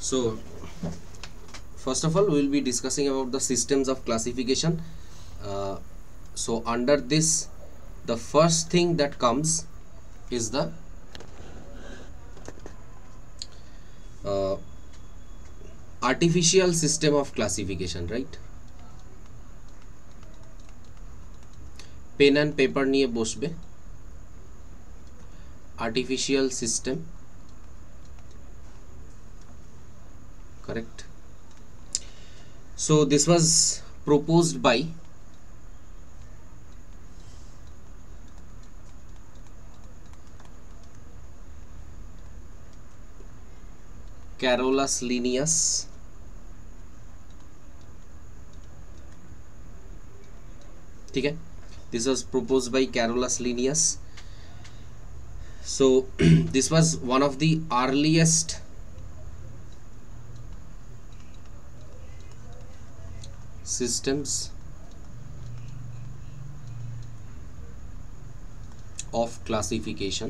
So first of all, we will be discussing about the systems of classification. So under this, the first thing that comes is the uh, artificial system of classification, right? Pen and paper নিয়ে বসবে, artificial system, correct? So this was proposed by Carolus Linnaeus, ठीक है? This was proposed by Carolus Linnaeus. So this was one of the earliest systems of classification.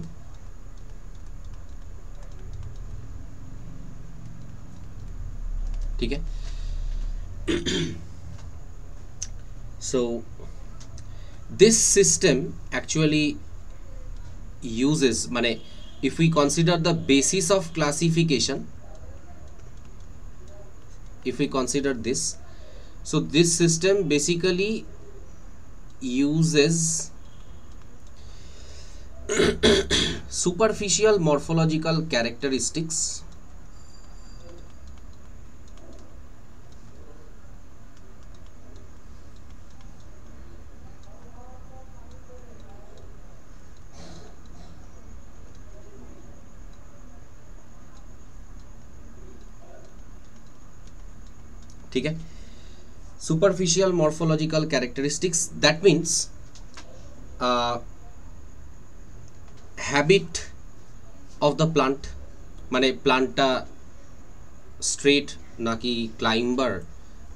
ठीक है? So this system actually uses, माने if we consider the basis of classification, if we consider this, so this system basically uses superficial morphological characteristics ठीक है? Superficial morphological characteristics, that means habit of the plant, মানে প্লান্টটা straight নাকি climber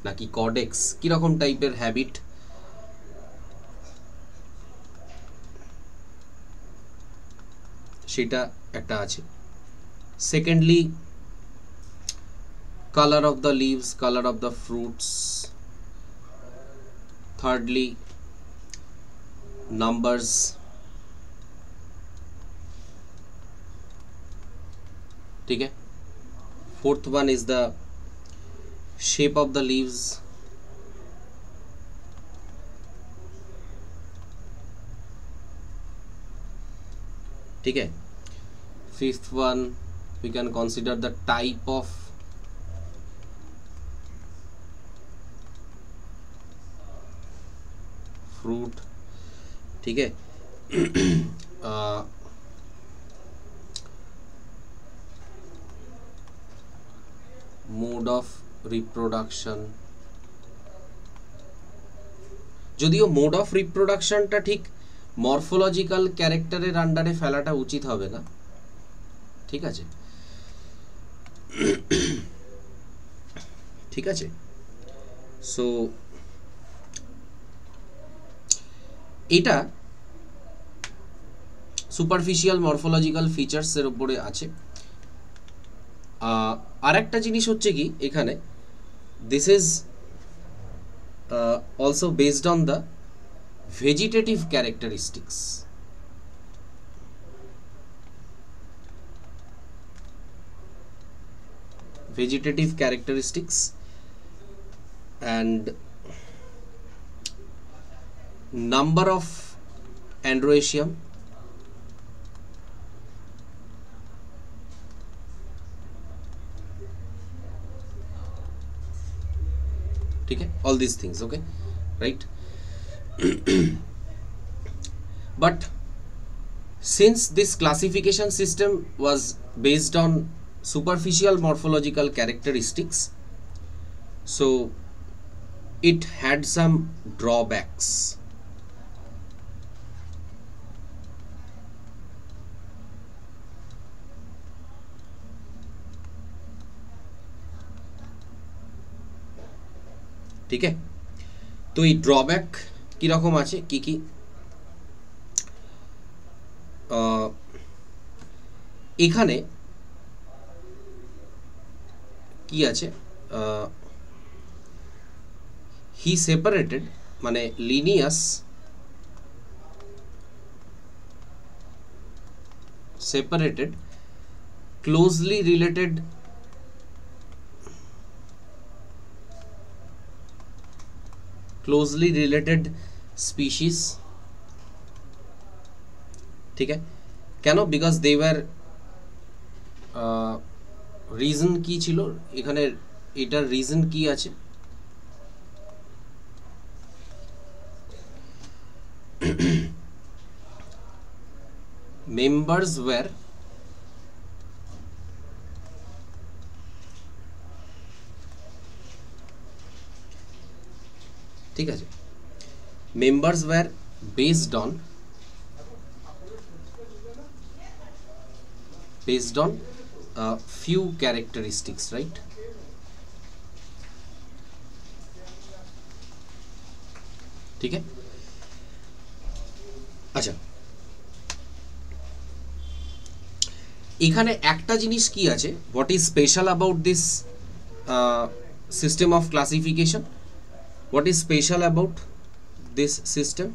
নাকি caudex, কিরকম টাইপের habit, সেটা একটা আছে। Secondly color of the leaves, color of the fruits. Thirdly, numbers. ठीक है? Fourth one is the shape of the leaves. ठीक है? Fifth one, we can consider the type of fruit, ठीक है? मोड ऑफ रिप्रोडक्शन, যদিও mode of রিপ্রোডাকশনটা ঠিক morphological ক্যারেক্টারের আন্ডারে ফেলাটা উচিত হবে না, ঠিক আছে? ঠিক আছে? সো এটা সুপারফিশিয়াল মরফোলজিক্যাল ফিচার্স এর উপরে আছে। আর একটা জিনিস হচ্ছে কি এখানে, this is also based on the vegetative characteristics. Vegetative characteristics and number of androecium, ठीक है? All these things, okay, right? But since this classification system was based on superficial morphological characteristics, so it had some drawbacks. ঠিক আছে? তো এই drawback কিরকম আছে, কি কি? এখানে কি আছে, হি সেপারেটেড মানে Linnaeus separated closely related species, ठीक है কেন, বিকজ দে ওয়্যার রিজন কি ছিল এখানে, এটার রিজন কি আছে, members were ঠিক আছে, members were based on few characteristics, right? ठीक है, আচ্ছা এখানে একটা জিনিস কি আছে, what is special about this system of classification, what is special about this system,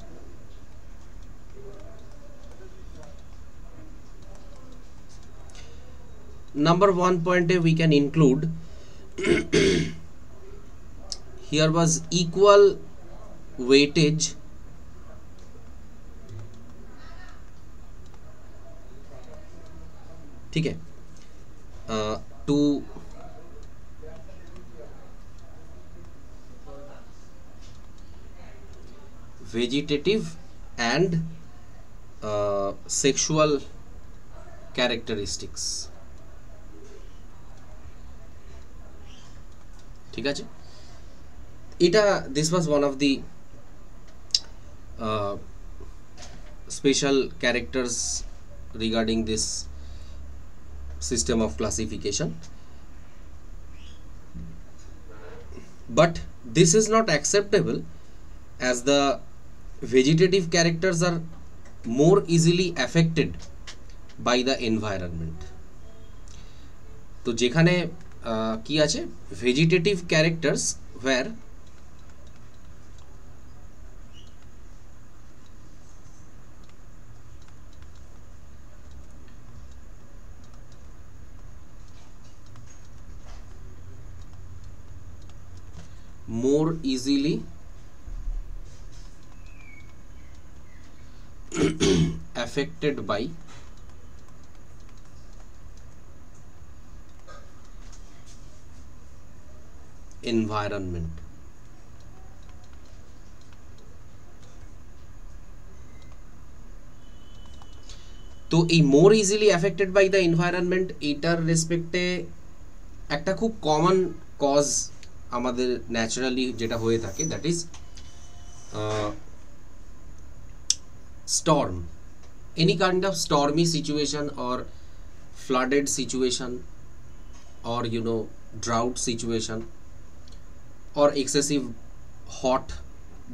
number 1 point we can include here was equal weightage ठीक है to vegetative and sexual characteristics, ঠিক আছে, এটা this was one of the special characters regarding this system of classification, but this is not acceptable as the vegetative characters are more easily affected by the environment, তো যেখানে কি আছে vegetative characters where more easily affected by environment, তো এই more easily affected by the environment এইটার রেসপেক্টে একটা খুব কমন কজ আমাদের ন্যাচারালি যেটা হয়ে থাকে, that is storm, any kind of stormy situation or flooded situation or drought situation or excessive hot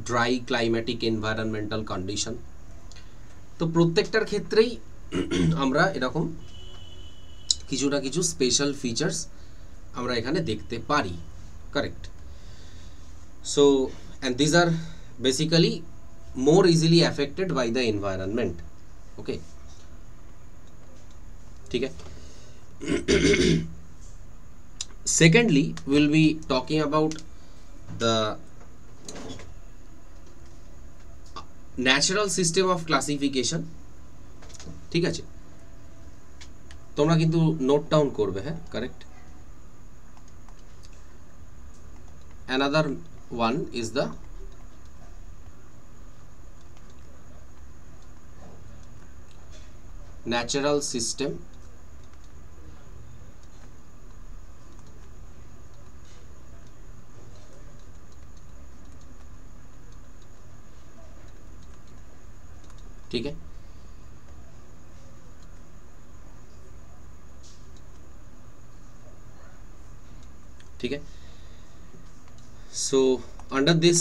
dry climatic environmental condition, তো প্রত্যেকটার ক্ষেত্রেই আমরা এরকম কিছু না কিছু স্পেশাল ফিচার্স আমরা এখানে দেখতে পারি, correct, so and these are basically more easily affected by the environment, okay, ठीक है. Secondly, we'll be talking about the natural system of classification, ঠিক আছে, তোমরা কিন্তু নোট ডাউন করবে, হ্যাঁ, correct. Another one is the natural system ठीक है, ठीक है, সো আন্ডার দিস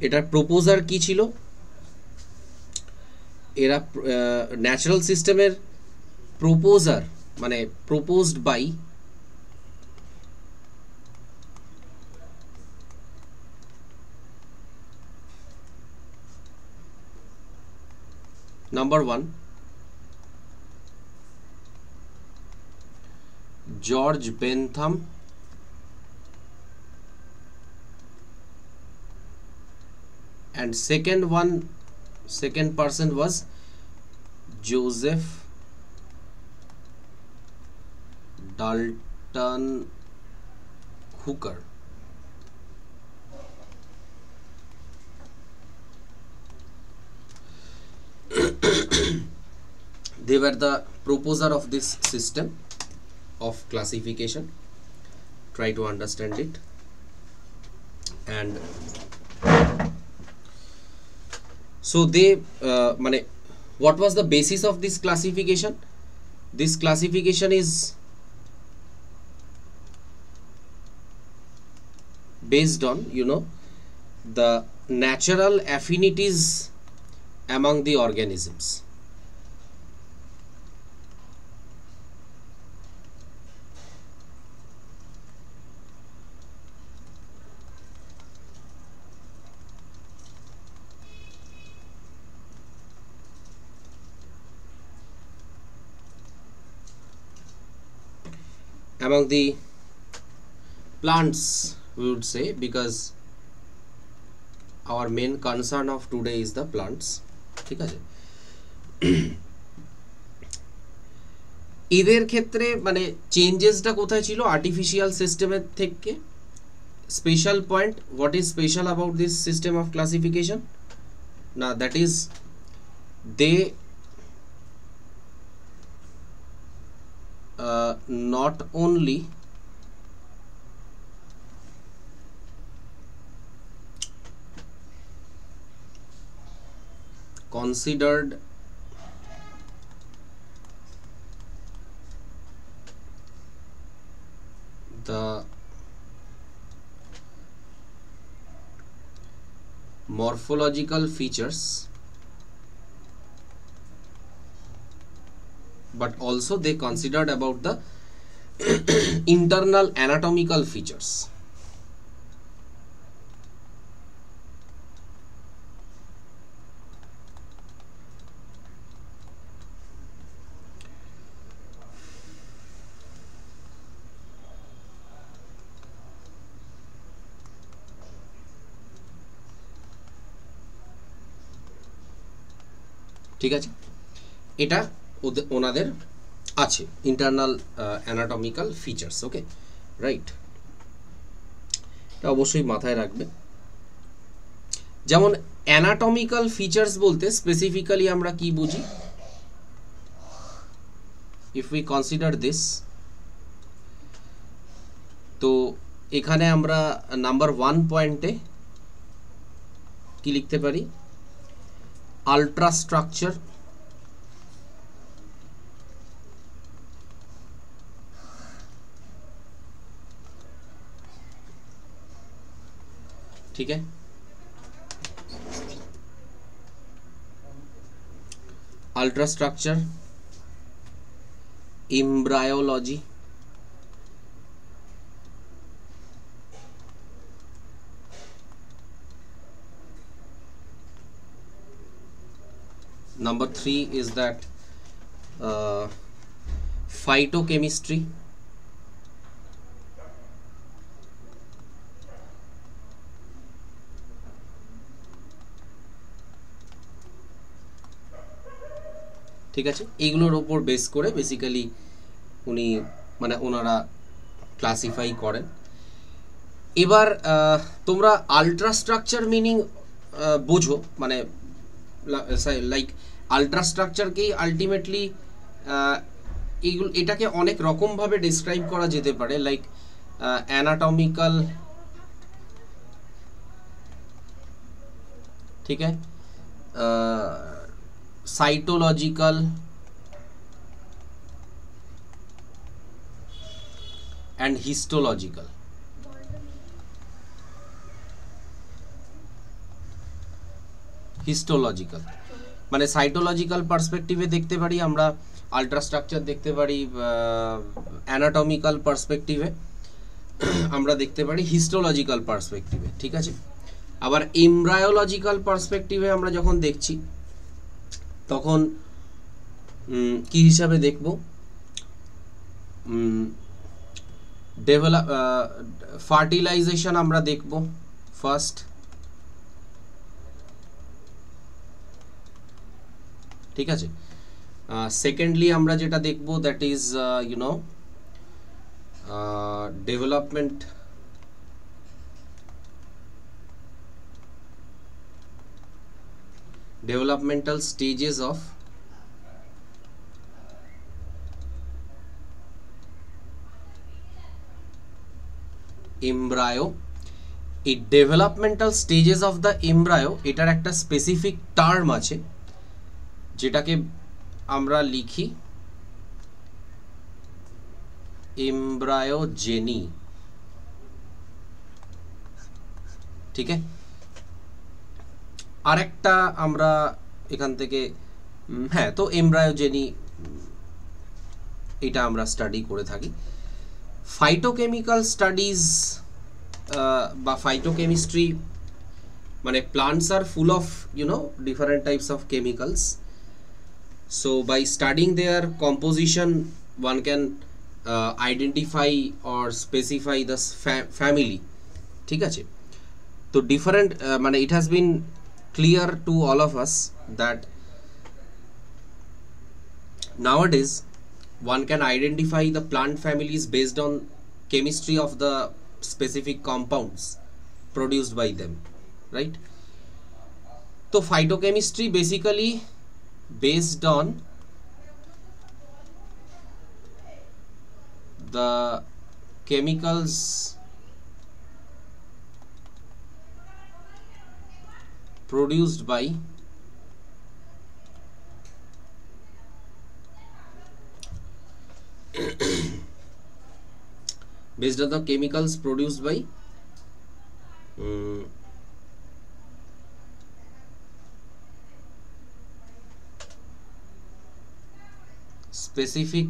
এটার প্রপোজার কি ছিল, এরা ন্যাচারাল সিস্টেমের প্রপোজার মানে proposed by Number 1, George Bentham, and second person was Joseph Dalton Hooker. They were the proposer of this system of classification. Try to understand it. And so they what was the basis of this classification? This classification is based on, the natural affinities among the organisms. Among the plants, we would say, because our main concern of today is the plants. ঠিক আছে, এদের ক্ষেত্রে চেঞ্জেসটা কোথায় ছিল? Artificial সিস্টেমের থেকে। Special point, what is special about this system of classification? না, that is they not only considered the morphological features, but also they considered about the internal anatomical features. ঠিক আছে, এটা ওনাদের আছে ইন্টারনাল অ্যানাটমিক্যাল ফিচার্স। ওকে, right, এটা অবশ্যই মাথায় রাখবে। যেমন অ্যানাটমিক্যাল ফিচার্স বলতে স্পেসিফিক্যালি আমরা কি বুঝি? ইফ উই কনসিডার দিস, তো এখানে আমরা নাম্বার 1 পয়েন্টে কি লিখতে পারি? আল্ট্রাস্ট্রাকচার, ठीक है। Ultrastructure, embryology, number 3 is that phytochemistry, ঠিক আছে। এইগুলোর উপর বেস করে বেসিক্যালি উনি ওনারা ক্লাসিফাই করেন। এবার তোমরা আল্ট্রাস্ট্রাকচার মিনিং বোঝো, লাইক আল্ট্রাস্ট্রাকচারকেই আলটিমেটলি এটাকে অনেক রকমভাবে ডিসক্রাইব করা যেতে পারে, লাইক অ্যানাটমিক্যাল, ঠিক আছে, cytological and histological। Histological cytological পার্সপেক্টিভে দেখতে পারি আমরা আল্ট্রাস্ট্রাকচার, দেখতে পারি অ্যানাটমিক্যাল পার্সপেক্টিভে, আমরা দেখতে পারি হিস্টোলজিক্যাল পার্সপেক্টিভে, ঠিক আছে। আবার এমব্রায়োলজিক্যাল পার্সপেক্টিভে আমরা যখন দেখছি তখন কি হিসাবে দেখব, ডেভেলপ ফার্টিলাইজেশন আমরা দেখব ফার্স্ট, ঠিক আছে। সেকেন্ডলি আমরা যেটা দেখব that is developmental stages of embryo। এই developmental stages of the embryo এটার একটা স্পেসিফিক টার্ম আছে যেটাকে আমরা লিখি এমব্রায়োজেনি, ঠিক আছে। আরেকটা আমরা এখান থেকে হ্যাঁ, তো এমব্রায়োজেনি এটা আমরা স্টাডি করে থাকি। ফাইটোকেমিক্যাল স্টাডিজ বা ফাইটোকেমিস্ট্রি মানে plants are full of different types of chemicals, so by studying their composition one can identify or specify the family, ঠিক আছে। তো different মানে it has been clear to all of us that nowadays one can identify the plant families based on chemistry of the specific compounds produced by them, right? So phytochemistry basically based on the chemicals produced by based on the chemicals produced by specific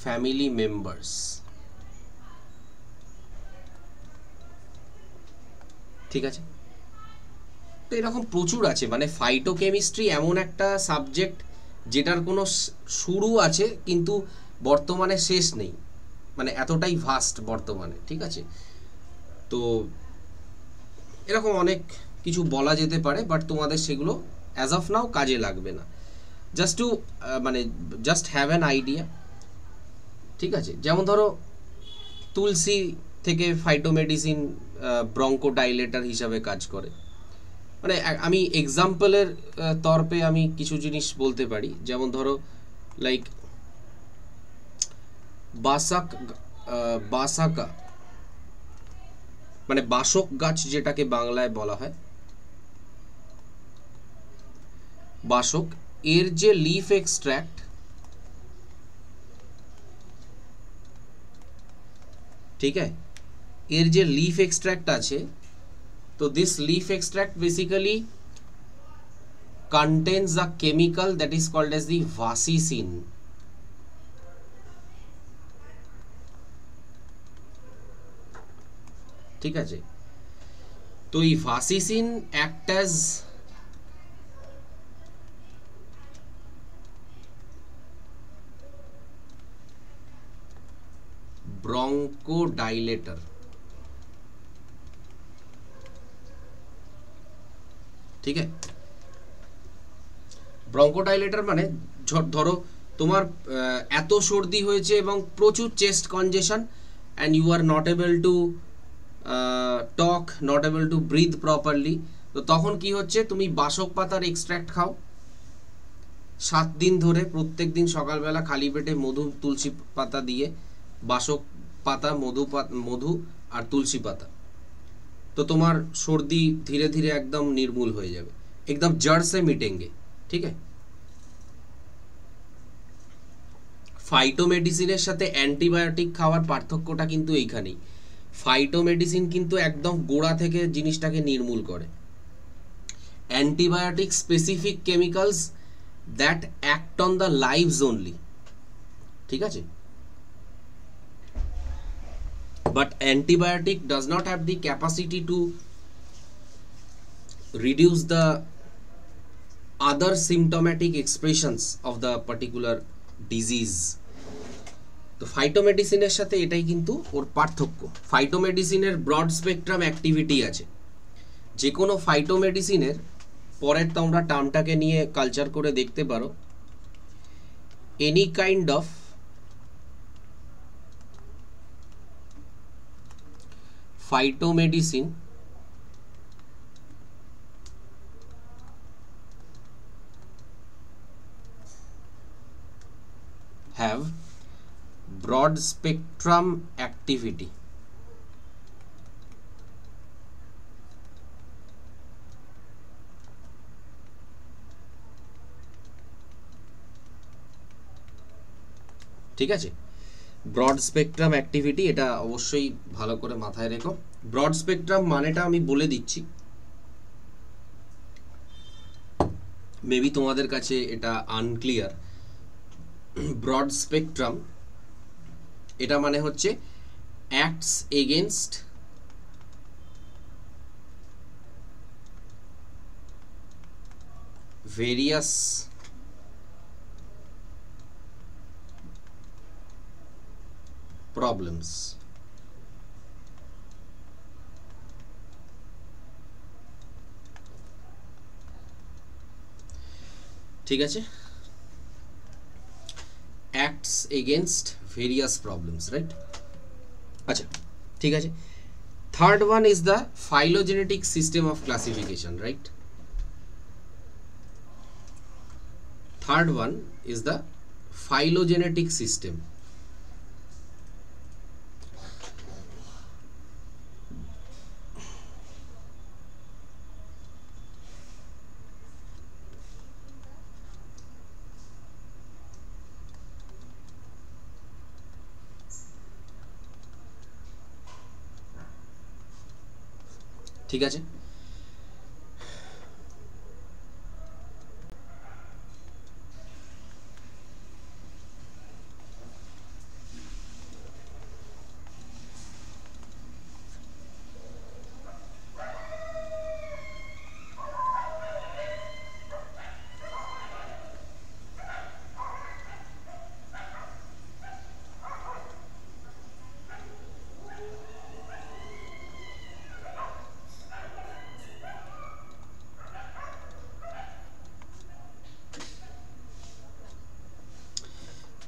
family members, ঠিক আছে। তো এরকম প্রচুর আছে, মানে phytochemistry এমন একটা subject যেটার কোনো শুরু আছে কিন্তু বর্তমানে শেষ নেই, মানে এতটাই ভাস্ট বর্তমানে, ঠিক আছে। তো এরকম অনেক কিছু বলা যেতে পারে, বাট তোমাদের সেগুলো অ্যাজ অফ নাও কাজে লাগবে না, জাস্ট টু মানে জাস্ট হ্যাভ অ্যান আইডিয়া, ঠিক আছে। যেমন ধরো তুলসী থেকে ফাইটোমেডিসিন ব্রঙ্কোডাইলেটর হিসাবে কাজ করে, মানে আমি এক্সাম্পলের তরফে আমি কিছু জিনিস বলতে পারি, যেমন ধরো লাইক বাসাকা মানে বাসক গাছ যেটাকে বাংলায় বলা হয় বাসক, এর যে লিফ এক্সট্র্যাক্ট, ঠিক আছে, এর যে লিফ এক্সট্র্যাক্ট আছে, তো this leaf extract basically contains a chemical that is called as the vasicin, ঠিক আছে। তো এই ভাসিসিন অ্যাক্ট অ্যাজ ব্রঙ্কোডাইলেটর, ঠিক আছে। ব্রঙ্কোডাইলেটর মানে ধরো তোমার এত সর্দি হয়েছে এবং প্রচুর chest congestion and you are not able to talk, not able to breathe properly, তো তখন কি হচ্ছে, তুমি বাসক পাতার এক্সট্র্যাক্ট খাও 7 দিন ধরে, প্রত্যেক দিন সকালবেলা খালি পেটে মধু তুলসী পাতা দিয়ে, বাসক পাতা, মধু আর তুলসী পাতা, তো তোমার সর্দি ধীরে ধীরে একদম নির্মূল হয়ে যাবে, একদম জড় সে মিটেঙ্গে, ঠিক আছে। ফাইটোমেডিসিনের সাথে অ্যান্টিবায়োটিক খাওয়ার পার্থক্যটা কিন্তু এইখানেই, ফাইটোমেডিসিন কিন্তু একদম গোড়া থেকে জিনিসটাকে নির্মূল করে, antibiotic specific chemicals that act on the lives only, ঠিক আছে। but antibiotic does not have the capacity to reduce the other symptomatic expressions of the particular disease. তো ফাইটোমেডিসিনের সাথে এটাই কিন্তু ওর পার্থক্য। ফাইটোমেডিসিনের ব্রড স্পেকট্রাম অ্যাক্টিভিটি আছে, যে কোনো ফাইটোমেডিসিনের পরের তোমরা টার্মটাকে নিয়ে কালচার করে দেখতে পারো, any kind of phytomedicine have broad spectrum activity. ঠিক আছে, ব্রড স্পেকট্রাম অ্যাক্টিভিটি এটা অবশ্যই ভালো করে মাথায় রেখো। ব্রড স্পেকট্রাম মানেটা আমি বলে দিচ্ছি, মেবি তোমাদের কাছে এটা আনক্লিয়ার। ব্রড স্পেকট্রাম এটা মানে হচ্ছে অ্যাক্টস এগেনস্ট ভেরিয়াস problems. ঠিক আছে, acts against various problems, right? আচ্ছা ঠিক আছে, third one is the phylogenetic system of classification, right? Third one is the phylogenetic system. ঠিক আছে,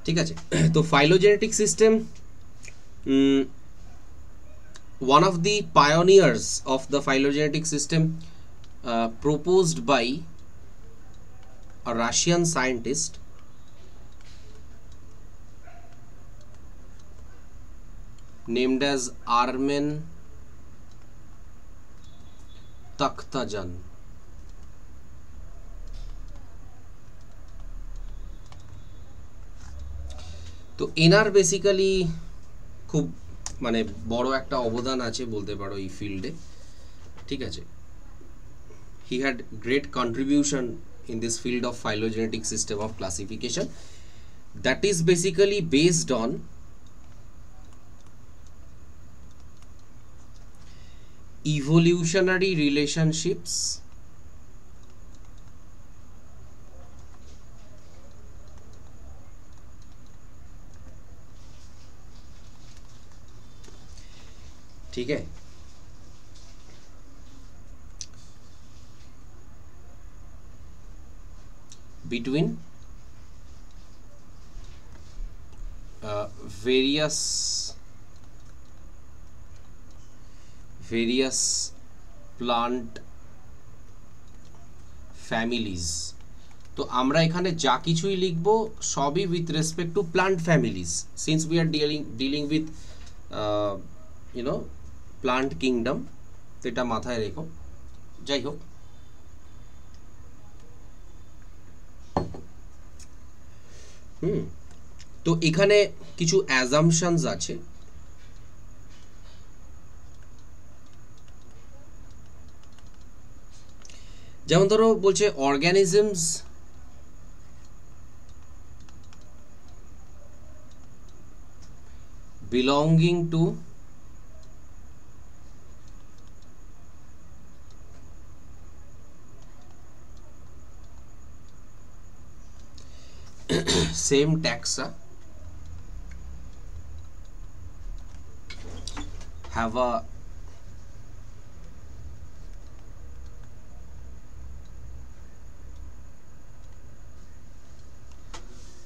ঠিক আছে। তো phylogenetic system, one of the pioneers of the phylogenetic system proposed by a Russian scientist named as Armen Takhtajan. তো এনার basically খুব মানে বড় একটা অবদান আছে বলতে পারো এই ফিল্ডে, ঠিক আছে। He had great contribution in this field of phylogenetic system of classification that is basically based on evolutionary relationships ठीक है, between various plant families। তো আমরা এখানে যা কিছুই লিখব সবই with respect to plant families, since we are dealing with plant kingdom, তো এটা মাথায় রেখো। যাই হোক, তো এখানে কিছু অ্যাজাম্পশনস আছে। যেমন ধরো বলছে organisms belonging to same taxa have a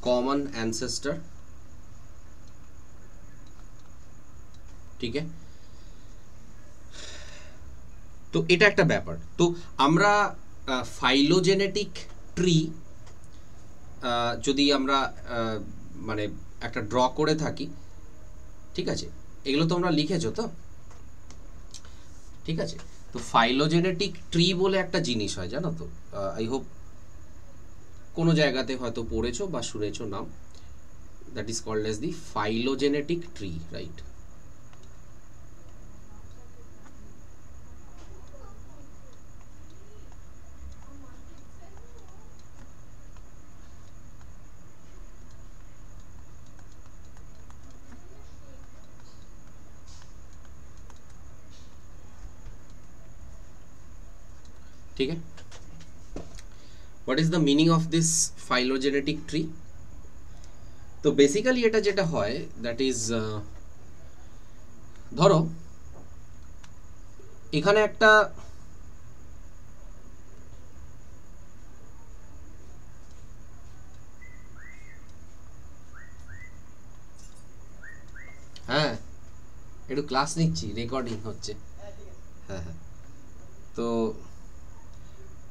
common ancestor, ঠিক আছে। তো এটা একটা ব্যাপার। তো আমরা ফাইলোজেনেটিক ট্রি যদি আমরা মানে একটা ড্র করে থাকি, ঠিক আছে, এগুলো তোমরা লিখেছো তো, ঠিক আছে। তো ফাইলোজেনেটিক ট্রি বলে একটা জিনিস হয়, জানো তো, আই হোপ কোনো জায়গাতে হয়তো পড়েছো বা শুনেছো নাম, that is called as the phylogenetic tree, right. ঠিক আছে, what is the meaning of this phylogenetic tree? তো বেসিক্যালি এটা যেটা হয়, দ্যাট ইজ, ধরো এখানে একটা হ্যাঁ একটু ক্লাস নিচ্ছি, রেকর্ডিং হচ্ছে। হ্যাঁ হ্যাঁ, তো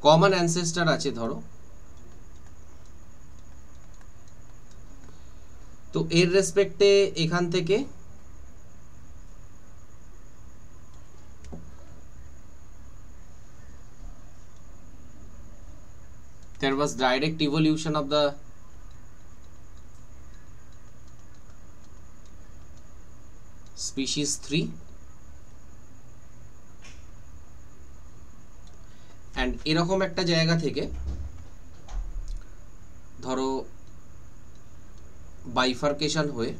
কমন অ্যানসেস্টার আছে ধরো, তো এর রেসপেক্টে এখান থেকে there was direct evolution of the species 3 and এরকম একটা জায়গা থেকে ধরো বাইফার্কেশন হয়ে,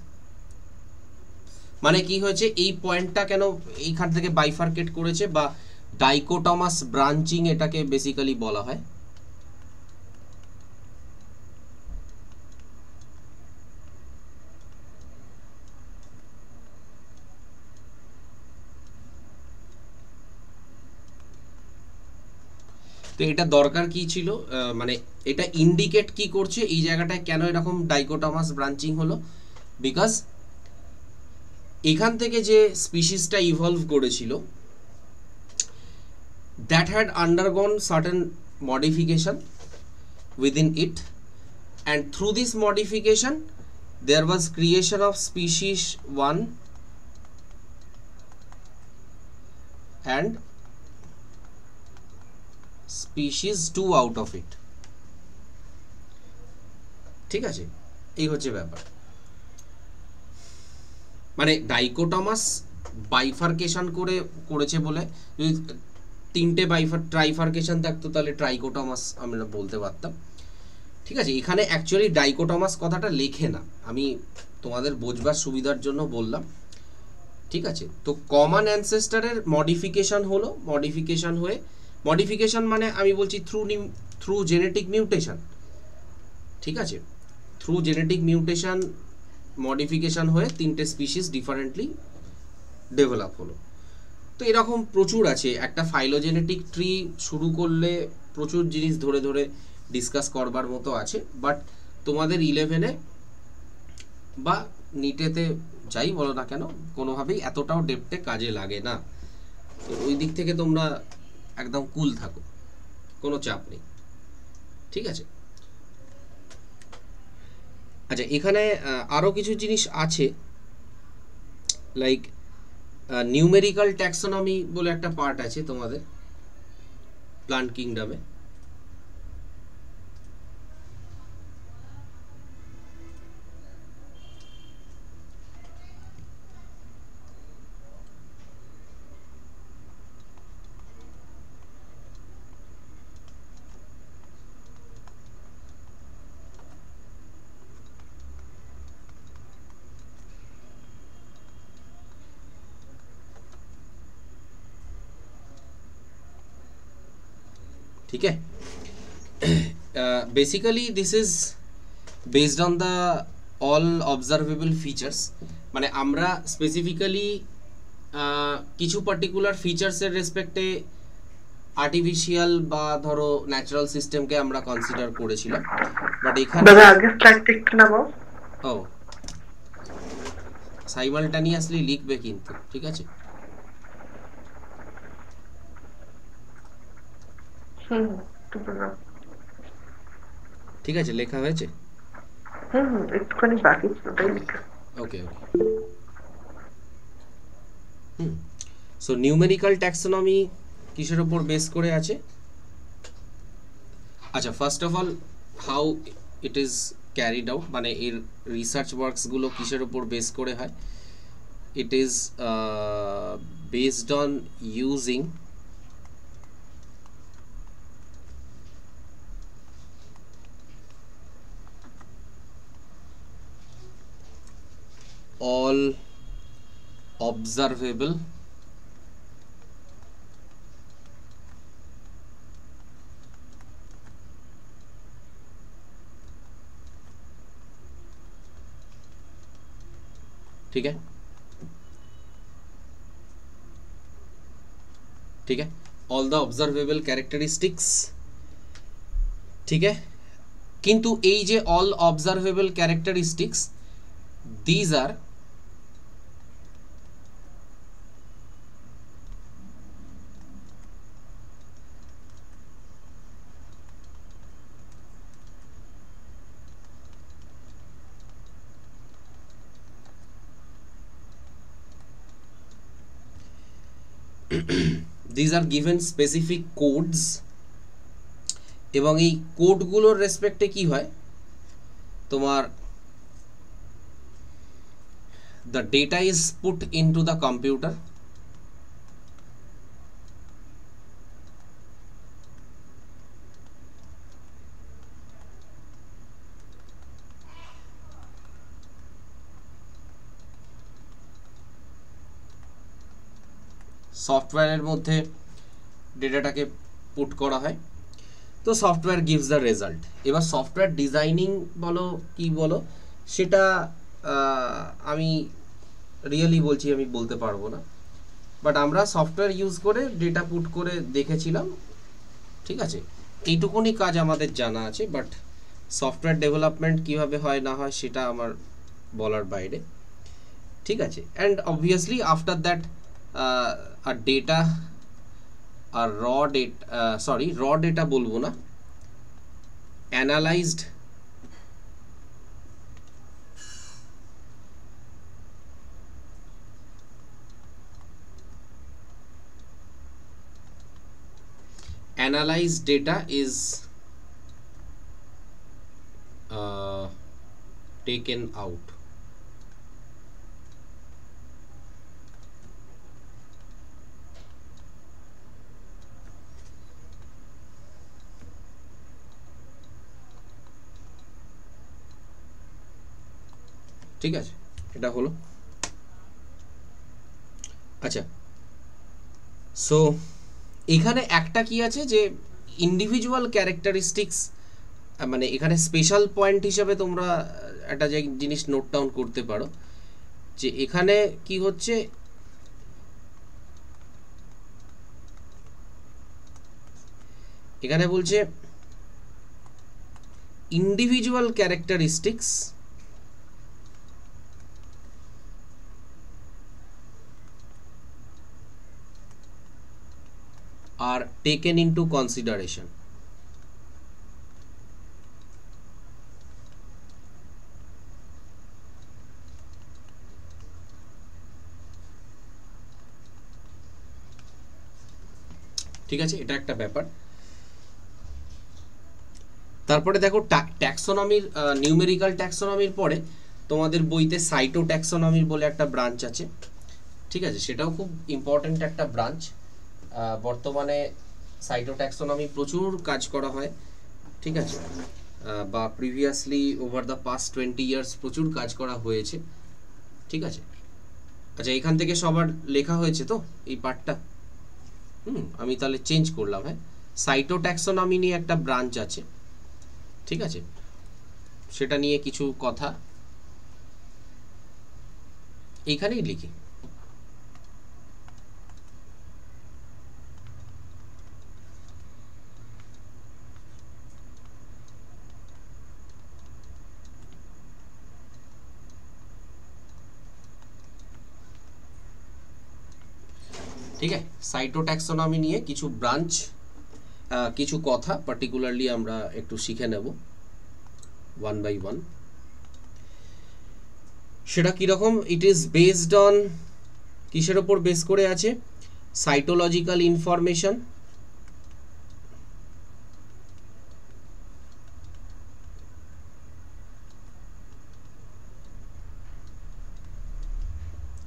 মানে কি হয়েছে, এই পয়েন্টটা কেন এইখান থেকে বাইফার্কেট করেছে, বা ডাইকোটমাস ব্রাঞ্চিং এটাকে বেসিক্যালি বলা হয়। তো এটা দরকার কি ছিল, মানে এটা ইন্ডিকেট কি করছে এই জায়গাটায় কেন এরকম ডাইকোটমাস ব্রাঞ্চিং হলো, বিকজ এখান থেকে যে স্পিসিসটা ইভলভ করেছিল, that had undergone certain modification within it, and through this modification there was creation of species 1 and species 2 out of it, ঠিক আছে। এই হচ্ছে ব্যাপার, মানে ডাইকোটমাস বাইফার্কেশন করেছে বলে, যদি তিনটে ট্রাইফার্কেশন থাকতো তাহলে ট্রাইকোটমাস আমরা বলতে পারতাম, ঠিক আছে। এখানে অ্যাকচুয়ালি ডাইকোটমাস কথাটা লেখে না, আমি তোমাদের বোঝবার সুবিধার জন্য বললাম, ঠিক আছে। তো কমন অ্যানসেস্টারের মডিফিকেশন হলো, মডিফিকেশন হয়ে, মডিফিকেশন মানে আমি বলছি থ্রু জেনেটিক মিউটেশন, ঠিক আছে, থ্রু জেনেটিক মিউটেশন মডিফিকেশন হয়ে তিনটে স্পিসিস ডিফারেন্টলি ডেভেলপ হলো। তো এরকম প্রচুর আছে, একটা ফাইলোজেনেটিক ট্রি শুরু করলে প্রচুর জিনিস ধরে ধরে ডিসকাস করবার মতো আছে, বাট তোমাদের 11-এ বা নিটেতে যাই বলো না কেন কোনোভাবেই এতটাও ডেপথে কাজে লাগে না, তো ওই দিক থেকে তোমরা একদম কুল থাকো, কোনো চাপ নেই, ঠিক আছে। আচ্ছা, এখানে আরও কিছু জিনিস আছে, লাইক নিউমেরিক্যাল ট্যাক্সোনমি বলে একটা পার্ট আছে তোমাদের প্লান্ট কিংডমে। ठीक है, basically this is based on the all observable features, মানে আমরা স্পেসিফিক্যালি কিছু পার্টিকুলার ফিচার্সের রেসপেক্টে আর্টিফিশিয়াল বা ধরো ন্যাচারাল সিস্টেমকে আমরা কনসিডার করেছিলাম, বাট এখানে আগে স্লাইডটা একটু নামাও। ও সাইমালটেনিয়াসলি লিখবে কিন্তু, ঠিক আছে? ঠিক আছে, লেখা হয়েছে? একটুখানি বাকি ছিল তাই লিখা। ওকে ওকে। সো নিউমেরিক্যাল ট্যাক্সোনমি কিসের উপর বেস করে আছে? আচ্ছা, first of all how it is carried out, মানে এর রিসার্চ ওয়ার্কসগুলো কিসের উপর বেস করে হয়? It is based on using all observable ठीक है, ठीक है, all the observable characteristics, ठीक है। किंतु এই যে all observable characteristics, these are these are given specific codes, এবং এই কোডগুলোর রেসপেক্টে কি হয় তোমার the data is put into the computer, সফটওয়্যারের মধ্যে ডেটাটাকে পুট করা হয়, তো সফটওয়্যার গিভস দ্য রেজাল্ট। এবার সফটওয়্যার ডিজাইনিং বলো কি বলো সেটা আমি রিয়েলি বলছি আমি বলতে পারবো না, বাট আমরা সফটওয়্যার ইউজ করে ডেটা পুট করে দেখেছিলাম, ঠিক আছে? এইটুকুনি কাজ আমাদের জানা আছে, বাট সফটওয়্যার ডেভেলপমেন্ট কিভাবে হয় না হয় সেটা আমার বলার বাইরে, ঠিক আছে? অ্যান্ড অবভিয়াসলি আফটার দ্যাট আর ডেটা আর র ডেটা বলবো না, analysed data is taken out, ঠিক আছে? এটা হলো। আচ্ছা, সো এখানে একটা কি আছে যে ইন্ডিভিজুয়াল ক্যারেক্টারিস্টিক্স, মানে এখানে স্পেশাল পয়েন্ট হিসাবে তোমরা একটা যে জিনিস নোট ডাউন করতে পারো যে এখানে কি হচ্ছে, এখানে বলছে individual characteristics are taken into consideration, ঠিক আছে? এটা একটা ব্যাপার। তারপরে দেখো ট্যাক্সোনমির, নিউমেরিক্যাল ট্যাক্সোনমির পরে তোমাদের বইতে সাইটো ট্যাক্সোনমির বলে একটা ব্রাঞ্চ আছে, ঠিক আছে? সেটাও খুব ইম্পর্টেন্ট একটা ব্রাঞ্চ। বর্তমানে সাইটোট্যাক্সোনমি প্রচুর কাজ করা হয়, ঠিক আছে? বা previously over the past 20 years প্রচুর কাজ করা হয়েছে, ঠিক আছে? আচ্ছা, এখান থেকে সবার লেখা হয়েছে তো এই পার্টটা? আমি তাহলে চেঞ্জ করলাম। হ্যাঁ, সাইটোট্যাক্সোনমি নিয়ে একটা ব্রাঞ্চ আছে, ঠিক আছে? সেটা নিয়ে কিছু কথা এইখানেই লিখি। ঠিক আছে, সাইটোট্যাক্সোনমি নিয়ে কিছু ব্রাঞ্চ, কিছু কথা পার্টিকুলারলি আমরা একটু শিখে নেব ওয়ান বাই ওয়ান। সেটা কীরকম? ইট ইজ বেসড অন, কিসের ওপর বেস করে আছে? সাইটোলজিক্যাল ইনফরমেশন,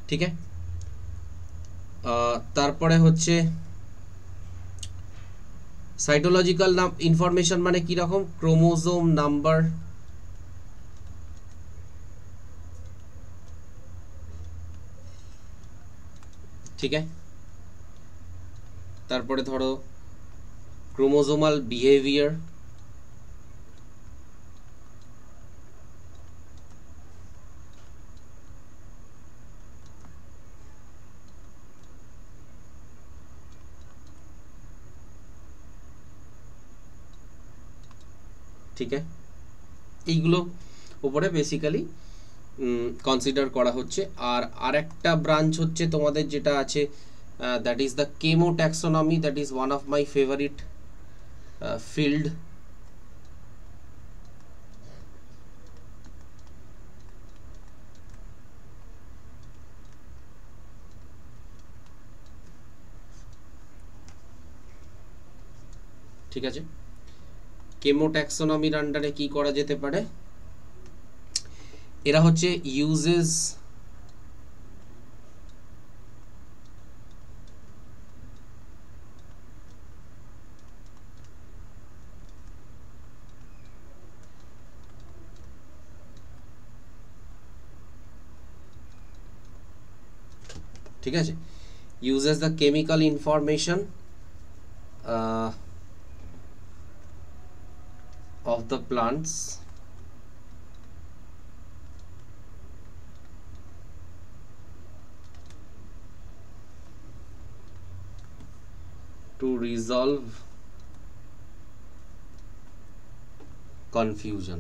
ঠিক আছে। তারপরে হচ্ছে সাইটোলজিক্যাল ইনফরমেশন মানে কি রকম? ক্রোমোজোম নাম্বার, ঠিক আছে। তারপরে ধরো ক্রোমোজোমাল বিহেভিয়ার, ঠিক আছে। এইগুলো উপরে বেসিক্যালি কনসিডার করা হচ্ছে। আর আরেকটা ব্রাঞ্চ হচ্ছে তোমাদের যেটা আছে, that is the কেমোট্যাক্সোনমি, that is one of my favourite field. ঠিক আছে, কেমোট্যাক্সোনমির আন্ডারে কি করা যেতে পারে? এরা হচ্ছে ইউজেস ঠিক আছে, uses the chemical information of the plants to resolve confusion.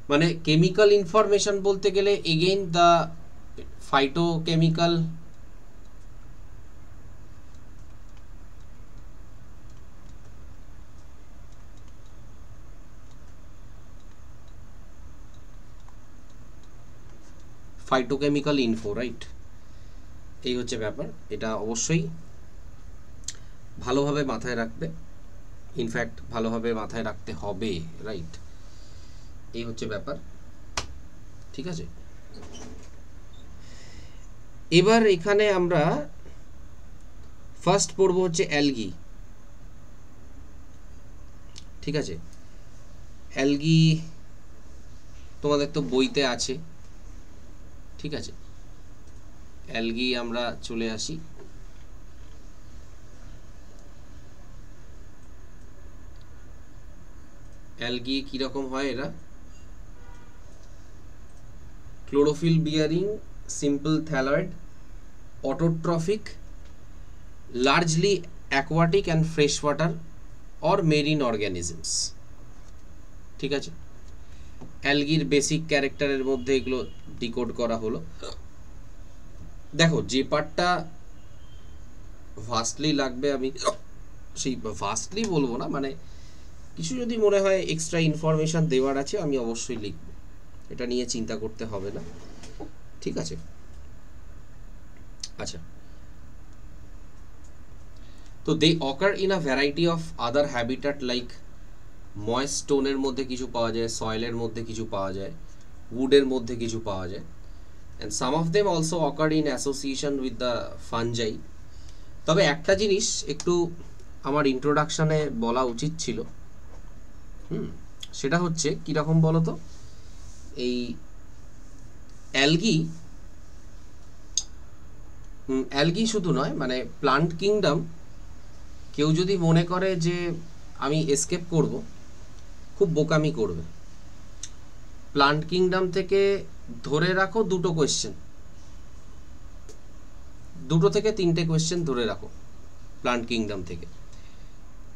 মানে কেমিক্যাল ইনফরমেশন বলতে গেলে again the phytochemical info, right? এই হচ্ছে ব্যাপার। এটা অবশ্যই ভালোভাবে মাথায় রাখবে, ইনফ্যাক্ট ভালোভাবে মাথায় রাখতে হবে, রাইট? এই হচ্ছে ব্যাপার, ঠিক আছে। এবার এখানে আমরা ফার্স্ট পড়বো হচ্ছে অ্যালগি, ঠিক আছে। অ্যালগি তোমাদের তো বইতে আছে, ঠিক আছে। অ্যালগি আমরা চলে আসি। অ্যালগি কিরকম হয়? এরা chlorophyll bearing, simple thalloid, autotrophic, largely aquatic and fresh water or marine organisms, ঠিক আছে। অ্যালগির বেসিক ক্যারেক্টারের মধ্যে এগুলো ডিকোড করা হলো। দেখো, যে পার্টটা ভাস্টলি লাগবে, আমি সেই ভাস্টলি বলবো না, মানে কিছু যদি মনে হয় এক্সট্রা ইনফরমেশন দেওয়ার আছে আমি অবশ্যই লিখব, এটা নিয়ে চিন্তা করতে হবে না, ঠিক আছে। আচ্ছা, তো they occur in a variety of other habitat like moist স্টোনের মধ্যে কিছু পাওয়া যায়, সয়েলের মধ্যে কিছু পাওয়া যায়, উডের মধ্যে কিছু পাওয়া যায়, and some of them also occur in association with the fungi. তবে একটা জিনিস একটু আমার ইন্ট্রোডাকশানে বলা উচিত ছিল, সেটা হচ্ছে কীরকম বলো তো? এই অ্যালগি শুধু নয়, মানে প্লান্ট কিংডম কেউ যদি মনে করে যে আমি এসকেপ করব, খুব বোকামি করবে। প্লান্ট কিংডম থেকে ধরে রাখো দুটো কোয়েশ্চেন, দুটো থেকে তিনটে কোয়েশ্চেন ধরে রাখো প্লান্ট কিংডম থেকে,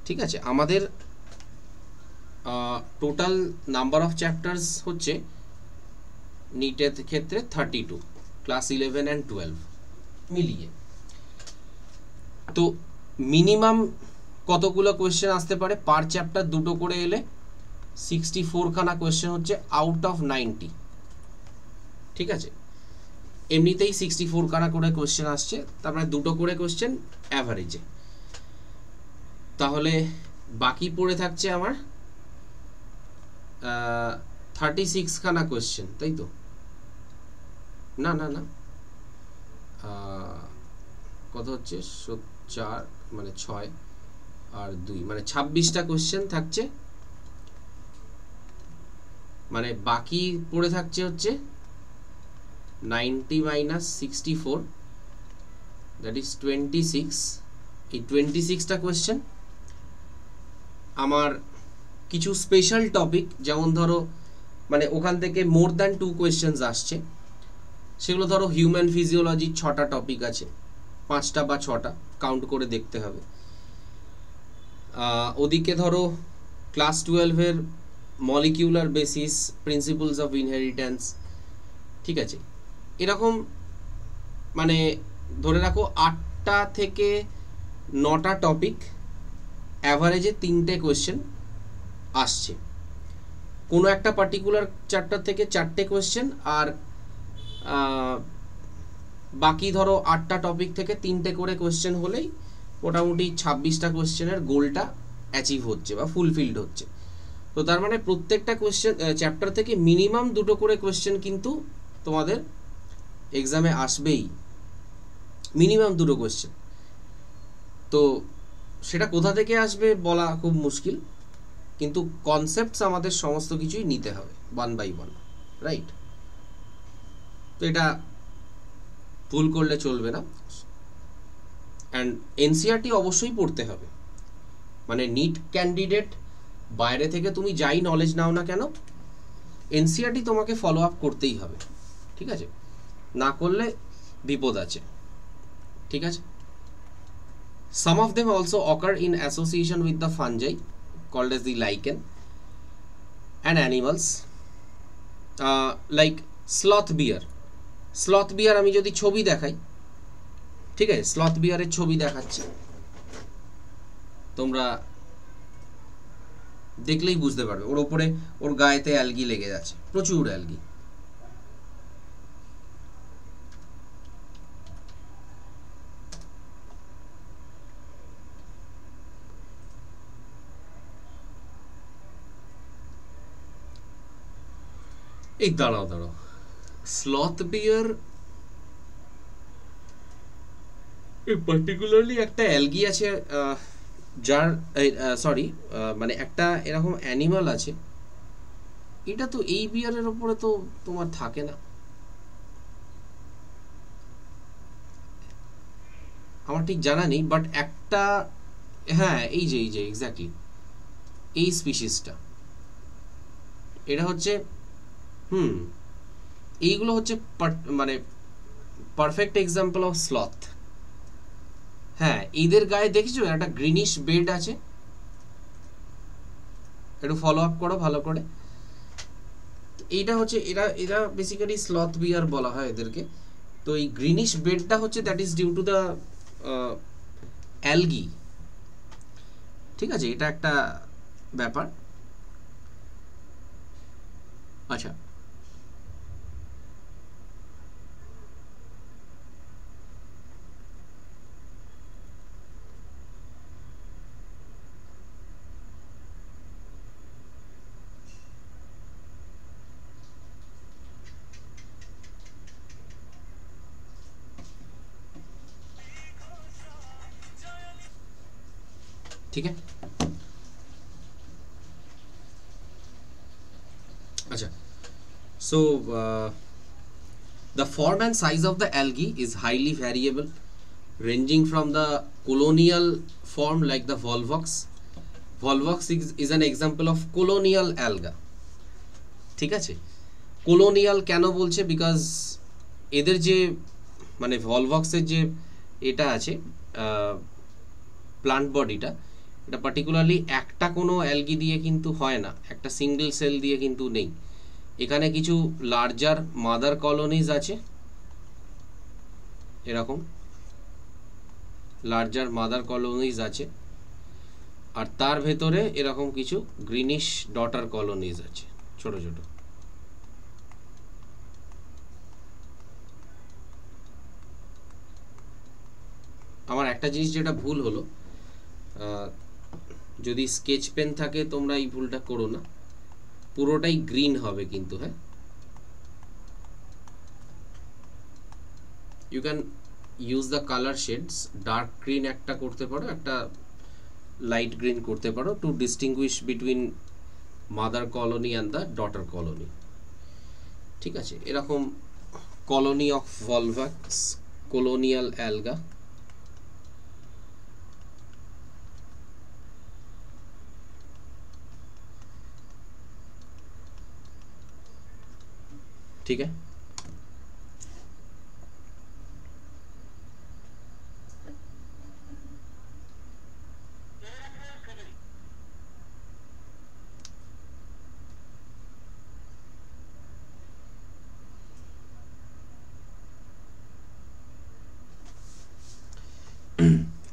ঠিক আছে? আমাদের টোটাল নাম্বার অফ চ্যাপ্টার্স হচ্ছে নিটের ক্ষেত্রে 32, ক্লাস 11 অ্যান্ড 12 মিলিয়ে। তো মিনিমাম কতগুলো কোয়েশ্চেন আসতে পারে পার চ্যাপ্টার? দুটো করে এলে 64 খানা কোয়েশ্চেন হচ্ছে আউট অফ 90, ঠিক আছে? এমনিতেই 64 খানা করে কোয়েশ্চেন আসছে, তারপরে দুটো করে কোয়েশ্চেন অ্যাভারেজে। তাহলে বাকি পড়ে থাকছে আমার 36 খানা কোয়েশ্চেন, তাই তো? না না না, কত হচ্ছে 4 মানে 6 আর 2 মানে 26টা কোয়েশ্চেন থাকছে। মানে বাকি পড়ে থাকছে হচ্ছে 90 মাইনাস 64, দ্যাট ইজ 26। এই 26টা কোয়েশ্চেন আমার কিছু স্পেশাল টপিক, যেমন ধরো মানে ওখান থেকে মোর দ্যান 2 কোয়েশ্চেন্স আসছে, সেগুলো ধরো হিউম্যান ফিজিওলজির 6টা টপিক আছে, 5টা বা 6টা কাউন্ট করে দেখতে হবে। ওদিকে ধরো ক্লাস 12-এর molecular basis, principles of inheritance, ঠিক আছে? এরকম মানে ধরে রাখো 8টা থেকে 9টা টপিক, অ্যাভারেজে 3টে কোয়েশ্চেন আসছে। কোনো একটা পার্টিকুলার চ্যাপ্টার থেকে 4টে কোয়েশ্চেন, আর বাকি ধরো 8টা টপিক থেকে 3টে করে কোয়েশ্চেন হলেই মোটামুটি 26টা কোয়েশ্চেনের গোলটা অ্যাচিভ হচ্ছে বা ফুলফিলড হচ্ছে। তো তার মানে প্রত্যেকটা কোয়েশ্চেন চ্যাপ্টার থেকে মিনিমাম দুটো করে কোয়েশ্চেন কিন্তু তোমাদের এক্সামে আসবেই, মিনিমাম দুটো কোয়েশ্চেন। তো সেটা কোথা থেকে আসবে বলা খুব মুশকিল, কিন্তু কনসেপ্টস আমাদের সমস্ত কিছুই নিতে হবে 1 বাই 1, রাইট? তো এটা ভুল করলে চলবে না। অ্যান্ড এনসিইআরটি অবশ্যই পড়তে হবে। মানে নিট ক্যান্ডিডেট বাইরে থেকে তুমি যাই নলেজ নাও না কেন, এনসিইআরটি তোমাকে ফলো আপ করতেই হবে, ঠিক আছে? না করলে বিপদ আছে, ঠিক আছে? Some of them also occur in association with the fungi called as the lichen and animals like sloth bear. Sloth bear আমি যদি ছবি দেখাই, ঠিক আছে? স্লথ বিয়ারের ছবি দেখাচ্ছি, তোমরা দেখলেই বুঝতে পারবে। ওর উপরে ওর গায়েতে অ্যালগি লেগে যাচ্ছে, প্রচুর অ্যালগি। এই দাঁড়াও দাঁড়াও, স্লথ বিয়ার পার্টিকুলারলি একটা অ্যালগি আছে, যার সরি মানে একটা এরকম অ্যানিমাল আছে, এটা তো এই বিয়ারের উপরে তো তোমার থাকে না, আমার ঠিক জানা নেই, বাট একটা, হ্যাঁ এই যে এক্স্যাক্টলি এই স্পিসিসটা, এটা হচ্ছে এইগুলো হচ্ছে মানে পারফেক্ট এক্সাম্পল অফ স্লথ। হ্যাঁ, এদের গায়ে দেখেছো একটা গ্রিনিশ বেড আছে, একটু ফলো আপ করো ভালো করে। এইটা হচ্ছে এরা বেসিক্যালি স্লথ বিয়ার বলা হয় এদেরকে। তো এই গ্রিনিশ বেডটা হচ্ছে that is due to the algae, ঠিক আছে? এটা একটা ব্যাপার। আচ্ছা, ठीक है। अच्छा, so the form and size of the algae is highly variable ranging from the colonial form like the volvox. Volvox is an example of colonial alga. ঠিক আছে, colonial কেন বলছে, বিকজ এদের যে মানে ভলভক্সের যে এটা আছে প্লান্ট বডিটা, এটা পার্টিকুলারলি একটা কোনো অ্যালগি দিয়ে কিন্তু হয় না, একটা সিঙ্গেল সেল দিয়ে কিন্তু নেই। এখানে কিছু লার্জার মাদার কলোনিজ আছে, এরকম লার্জার মাদার কলোনিজ আছে, আর তার ভেতরে এরকম কিছু গ্রিনিশ ডটার কলোনিজ আছে ছোট ছোট। আমার একটা জিনিস যেটা ভুল হলো, যদি স্কেচ পেন থাকে তোমরা এই ভুলটা করো না, পুরোটাই গ্রিন হবে কিন্তু। হ্যাঁ, you can use the colour shades, dark green একটা করতে পারো, একটা লাইট গ্রিন করতে পারো, to distinguish between mother colony and the daughter colony. ঠিক আছে, এরকম colony of volvox, colonial alga. ठीक है,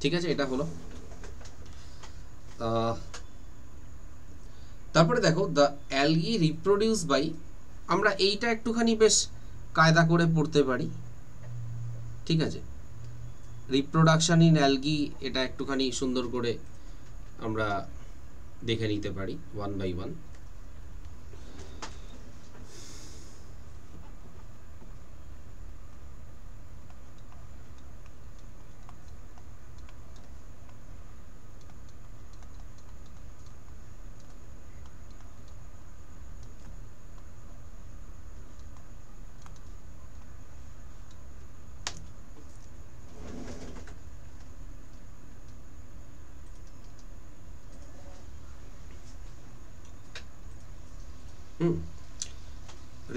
ঠিক আছে, এটা হলো। তারপরে দেখো দ্য অ্যালগি রিপ্রোডিউস বাই, আমরা এইটা একটুখানি বেশ কায়দা করে পড়তে পারি। ঠিক আছে, রিপ্রোডাকশন ইন অ্যালগি, এটা একটুখানি সুন্দর করে আমরা দেখে নিতে পারি one by one.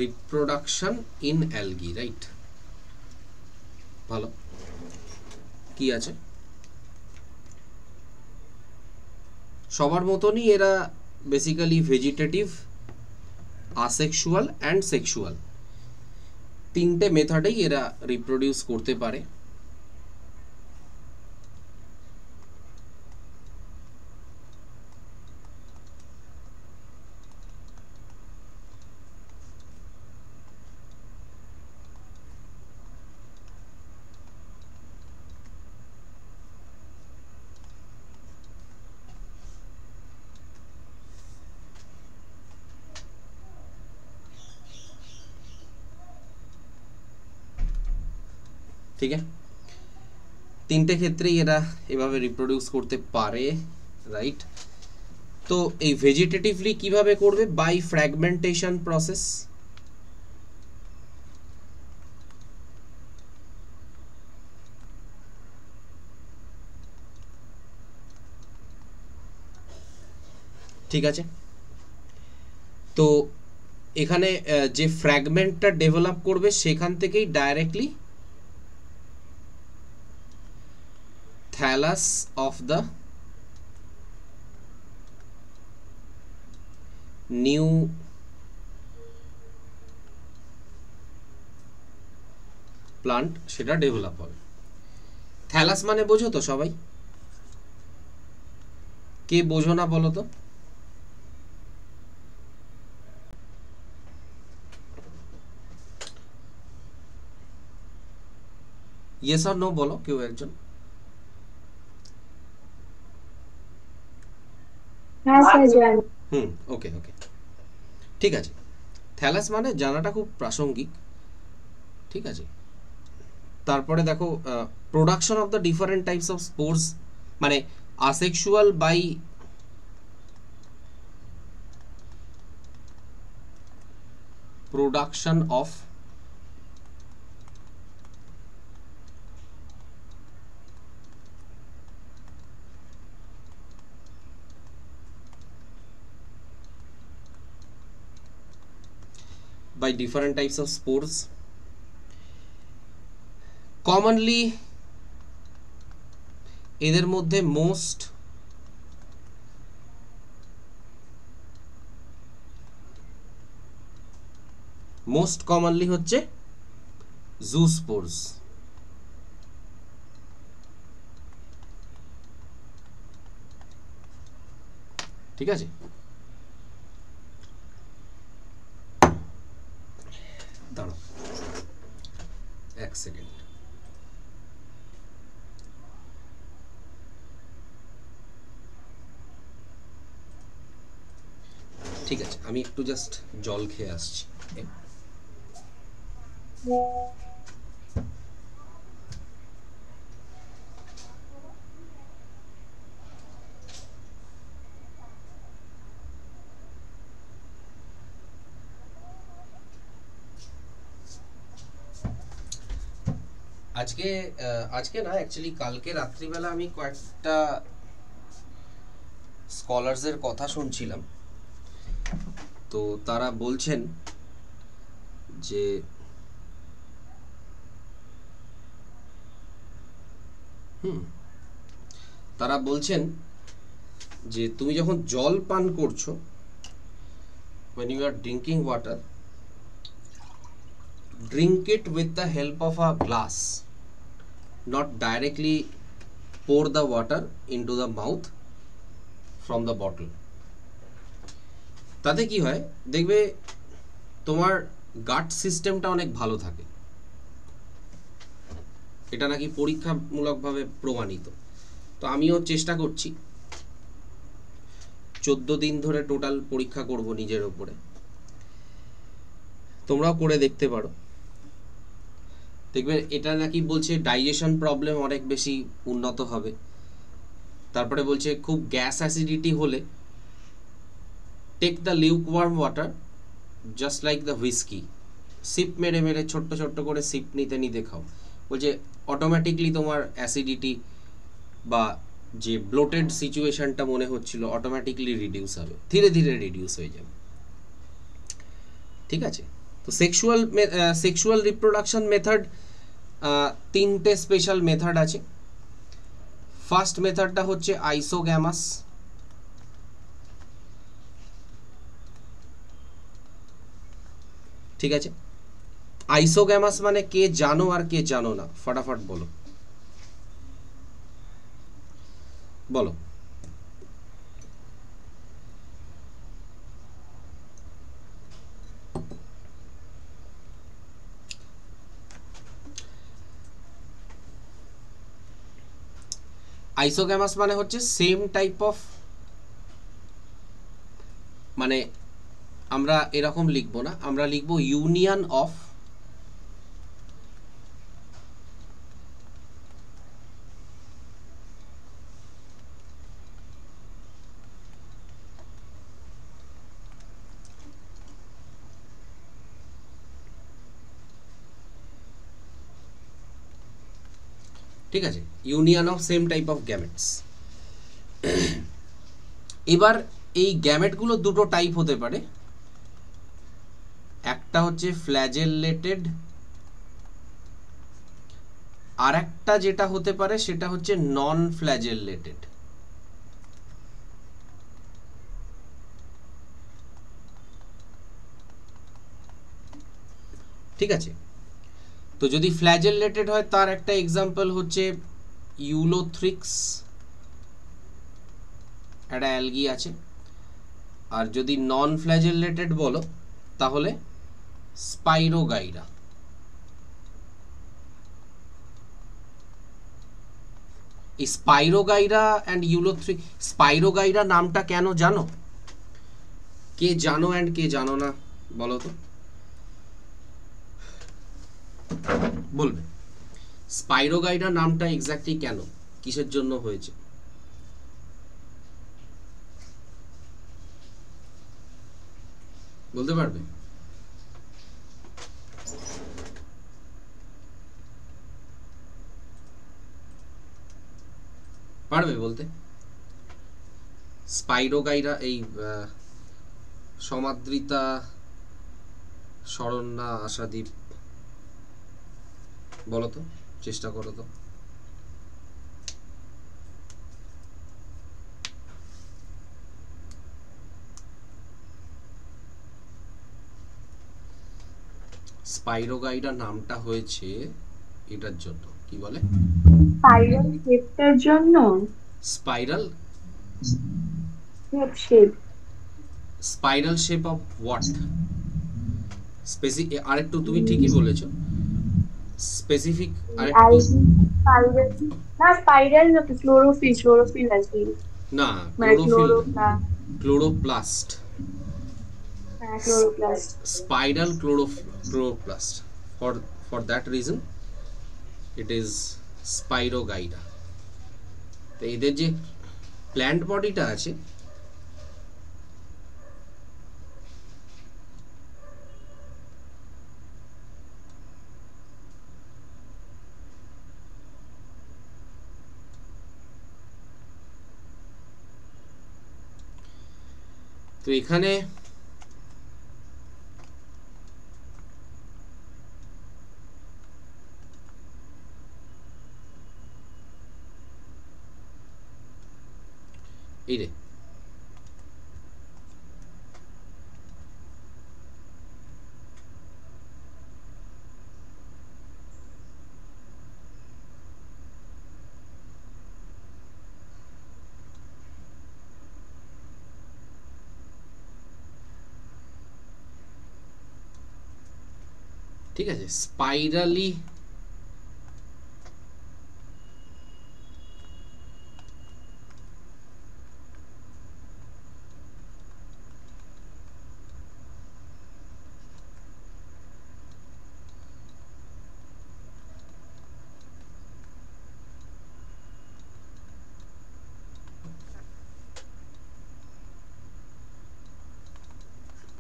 Reproduction in algae, right. ভালো, কি আছে সবার মতনই এরা basically vegetative, asexual and sexual, তিনটে মেথডেই এরা রিপ্রোডিউস করতে পারে। ঠিক আছে, তিনটে ক্ষেত্রেই এরা এভাবে রিপ্রোডিউস করতে পারে, রাইট। তো এই ভেজিটেটিভলি কিভাবে করবে? By fragmentation process. ঠিক আছে, তো এখানে যে ফ্র্যাগমেন্টটা ডেভেলপ করবে সেখান থেকেই directly thallus of the new plant সেটা ডেভেলপ হবে। থ্যালাস মানে বোঝো তো সবাই? কে বোঝো না বলো তো? ইয়েস অর নো বলো কেউ একজন। ওকে ওকে, ঠিক আছে। থ্যালাস মানে জানাটা খুব প্রাসঙ্গিক, ঠিক আছে। তারপরে দেখো production of the different types of spores, মানে asexual by production of by different types of spores. Commonly এদের মধ্যে most commonly হচ্ছে zoospores. ঠিক আছে, দাঁড়াও এক সেকেন্ড। ঠিক আছে, আমি একটু জাস্ট জল খেয়ে আসছি। আজকে না অ্যাকচুয়ালি কালকে রাত্রিবেলা আমি কয়েকটা স্কলারসের কথা শুনছিলাম। তো তারা বলছেন যে তুমি যখন জল পান করছো, when you are drinking water, drink it with the help of a glass, not directly pour the water into the mouth from the bottle. তাতে কি হয় দেখবে তোমার গাট সিস্টেমটা অনেক ভালো থাকে। এটা নাকি পরীক্ষামূলকভাবে প্রমাণিত। তো আমিও চেষ্টা করছি, 14 দিন ধরে টোটাল পরীক্ষা করব নিজের উপরে। তোমরাও করে দেখতে পারো, দেখবে এটা নাকি বলছে ডাইজেশন প্রবলেম অনেক বেশি উন্নত হবে। তারপরে বলছে খুব গ্যাস অ্যাসিডিটি হলে take the lukewarm water just like the whisky, sip মেরে মেরে ছোট্ট ছোট্ট করে সিপ নিতে নিতে খাও। বলছে অটোমেটিকলি তোমার অ্যাসিডিটি বা যে ব্লোটেড সিচুয়েশনটা মনে হচ্ছিল অটোমেটিকলি রিডিউস হবে, ধীরে ধীরে রিডিউস হয়ে যাবে। ঠিক আছে, তো সেক্সুয়াল রিপ্রোডাকশন মেথড 3টে স্পেশাল মেথড আছে। ফার্স্ট মেথডটা হচ্ছে আইসোগ্যামাস। ঠিক আছে, আইসোগ্যামাস মানে কে জানো আর কে জানো না, ফটাফট বলো বলো। আইসোগ্যামাস মানে হচ্ছে সেম টাইপ অফ, মানে আমরা এরকম লিখবো না, আমরা লিখবো ইউনিয়ন অফ ঠিক আছে, union of same type of gametes. এবার এই গ্যামেটগুলো দুটো টাইপ হতে পারে, একটা হচ্ছে ফ্ল্যাজেলেটেড, আর একটা যেটা হতে পারে সেটা হচ্ছে নন ফ্ল্যাজেলেটেড। ঠিক আছে, তো যদি ফ্ল্যাজেলেটেড হয় তার একটা এক্সাম্পল হচ্ছে ইউলোথ্রিক্স, একটা অ্যালগি আছে। আর যদি নন ফ্ল্যাজেলেটেড বলো তাহলে স্পাইরোগাইরা। এই স্পাইরোগাইরা অ্যান্ড ইউলোথ্রিক, স্পাইরোগাইরা নামটা কেন জানো? কে জানো অ্যান্ড কে জানো না বলো তো, বলবে স্পাইরোগাইরা নামটা এক্স্যাক্টলি কেন, কিসের জন্য হয়েছে? বলতে পারবে? পারবে বলতে? স্পাইরোগাইরা এই সমাদৃতা শরণ্যা, আশাদীপ, বলো তো, চেষ্টা করো তো। স্পাইরোগাইডা নামটা হয়েছে এটার জন্য, কি বলে, স্পাইরাল শেপটার জন্য। Spiral shape. Spiral shape of what? আরেকটু, তুমি ঠিকই বলেছো, স্পেসিফিক আরেকটু। স্পাইরাল না, স্পাইরাল না, ক্লোরোফিল আছে, না, মানে ক্লোরোপ্লাস্ট, হ্যাঁ chloroplast. Spiral chloroplast, for that reason it is স্পাইরোগাইডা। তো এদের যে প্ল্যান্ট বডিটা আছে, তো এখানে এই রে, ঠিক আছে, স্পাইরালি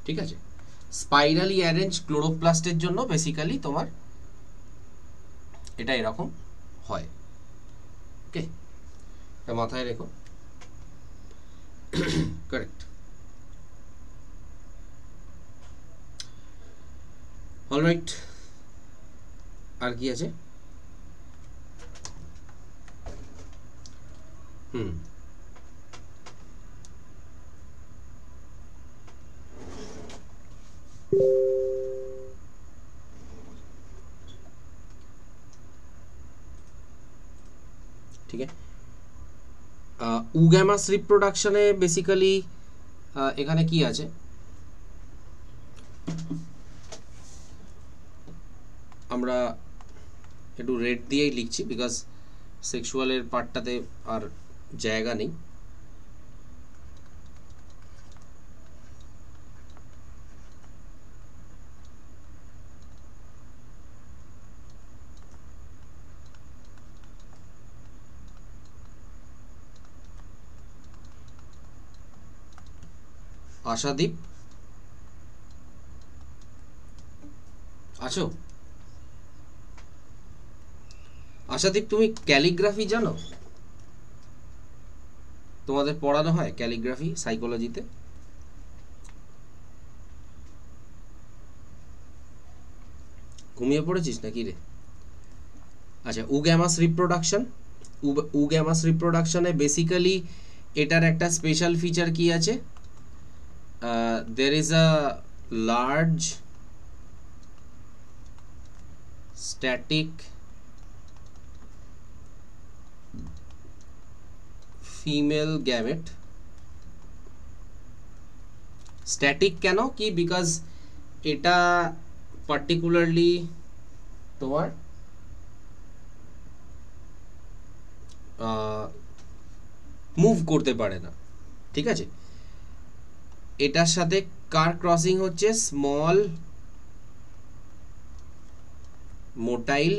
ঠিক আছে, স্পাইরালি অ্যারেঞ্জ ক্লোরোপ্লাস্টের জন্য বেসিক্যালি তোমার এটা এরকম হয়। ওকে, এটা মাথায় রেখো। কারেক্ট। অলরাইট, আর কি আছে? ঠিক আছে, উগ্যামাস রিপ্রোডাকশনে বেসিক্যালি এখানে কি আছে, আমরা একটু রেড দিয়েই লিখছি বিকজ সেক্সুয়ালের পার্টটাতে আর জায়গা নেই। আশাদীপ আছো? আশাদীপ, তুমি ক্যালিগ্রাফি জানো? তোমাদের পড়ানো হয় ক্যালিগ্রাফি সাইকোলজিতে? ঘুমিয়ে পড়েছিস নাকি রে? আচ্ছা, উগ্যামাস রিপ্রোডাকশনে বেসিক্যালি এটার একটা স্পেশাল ফিচার কি আছে, there is a large static female gamete। Static কেন কি? বিকজ এটা পার্টিকুলারলি তোমার মুভ করতে পারে না। ঠিক আছে, এটার সাথে কার ক্রসিং হচ্ছে? Small motile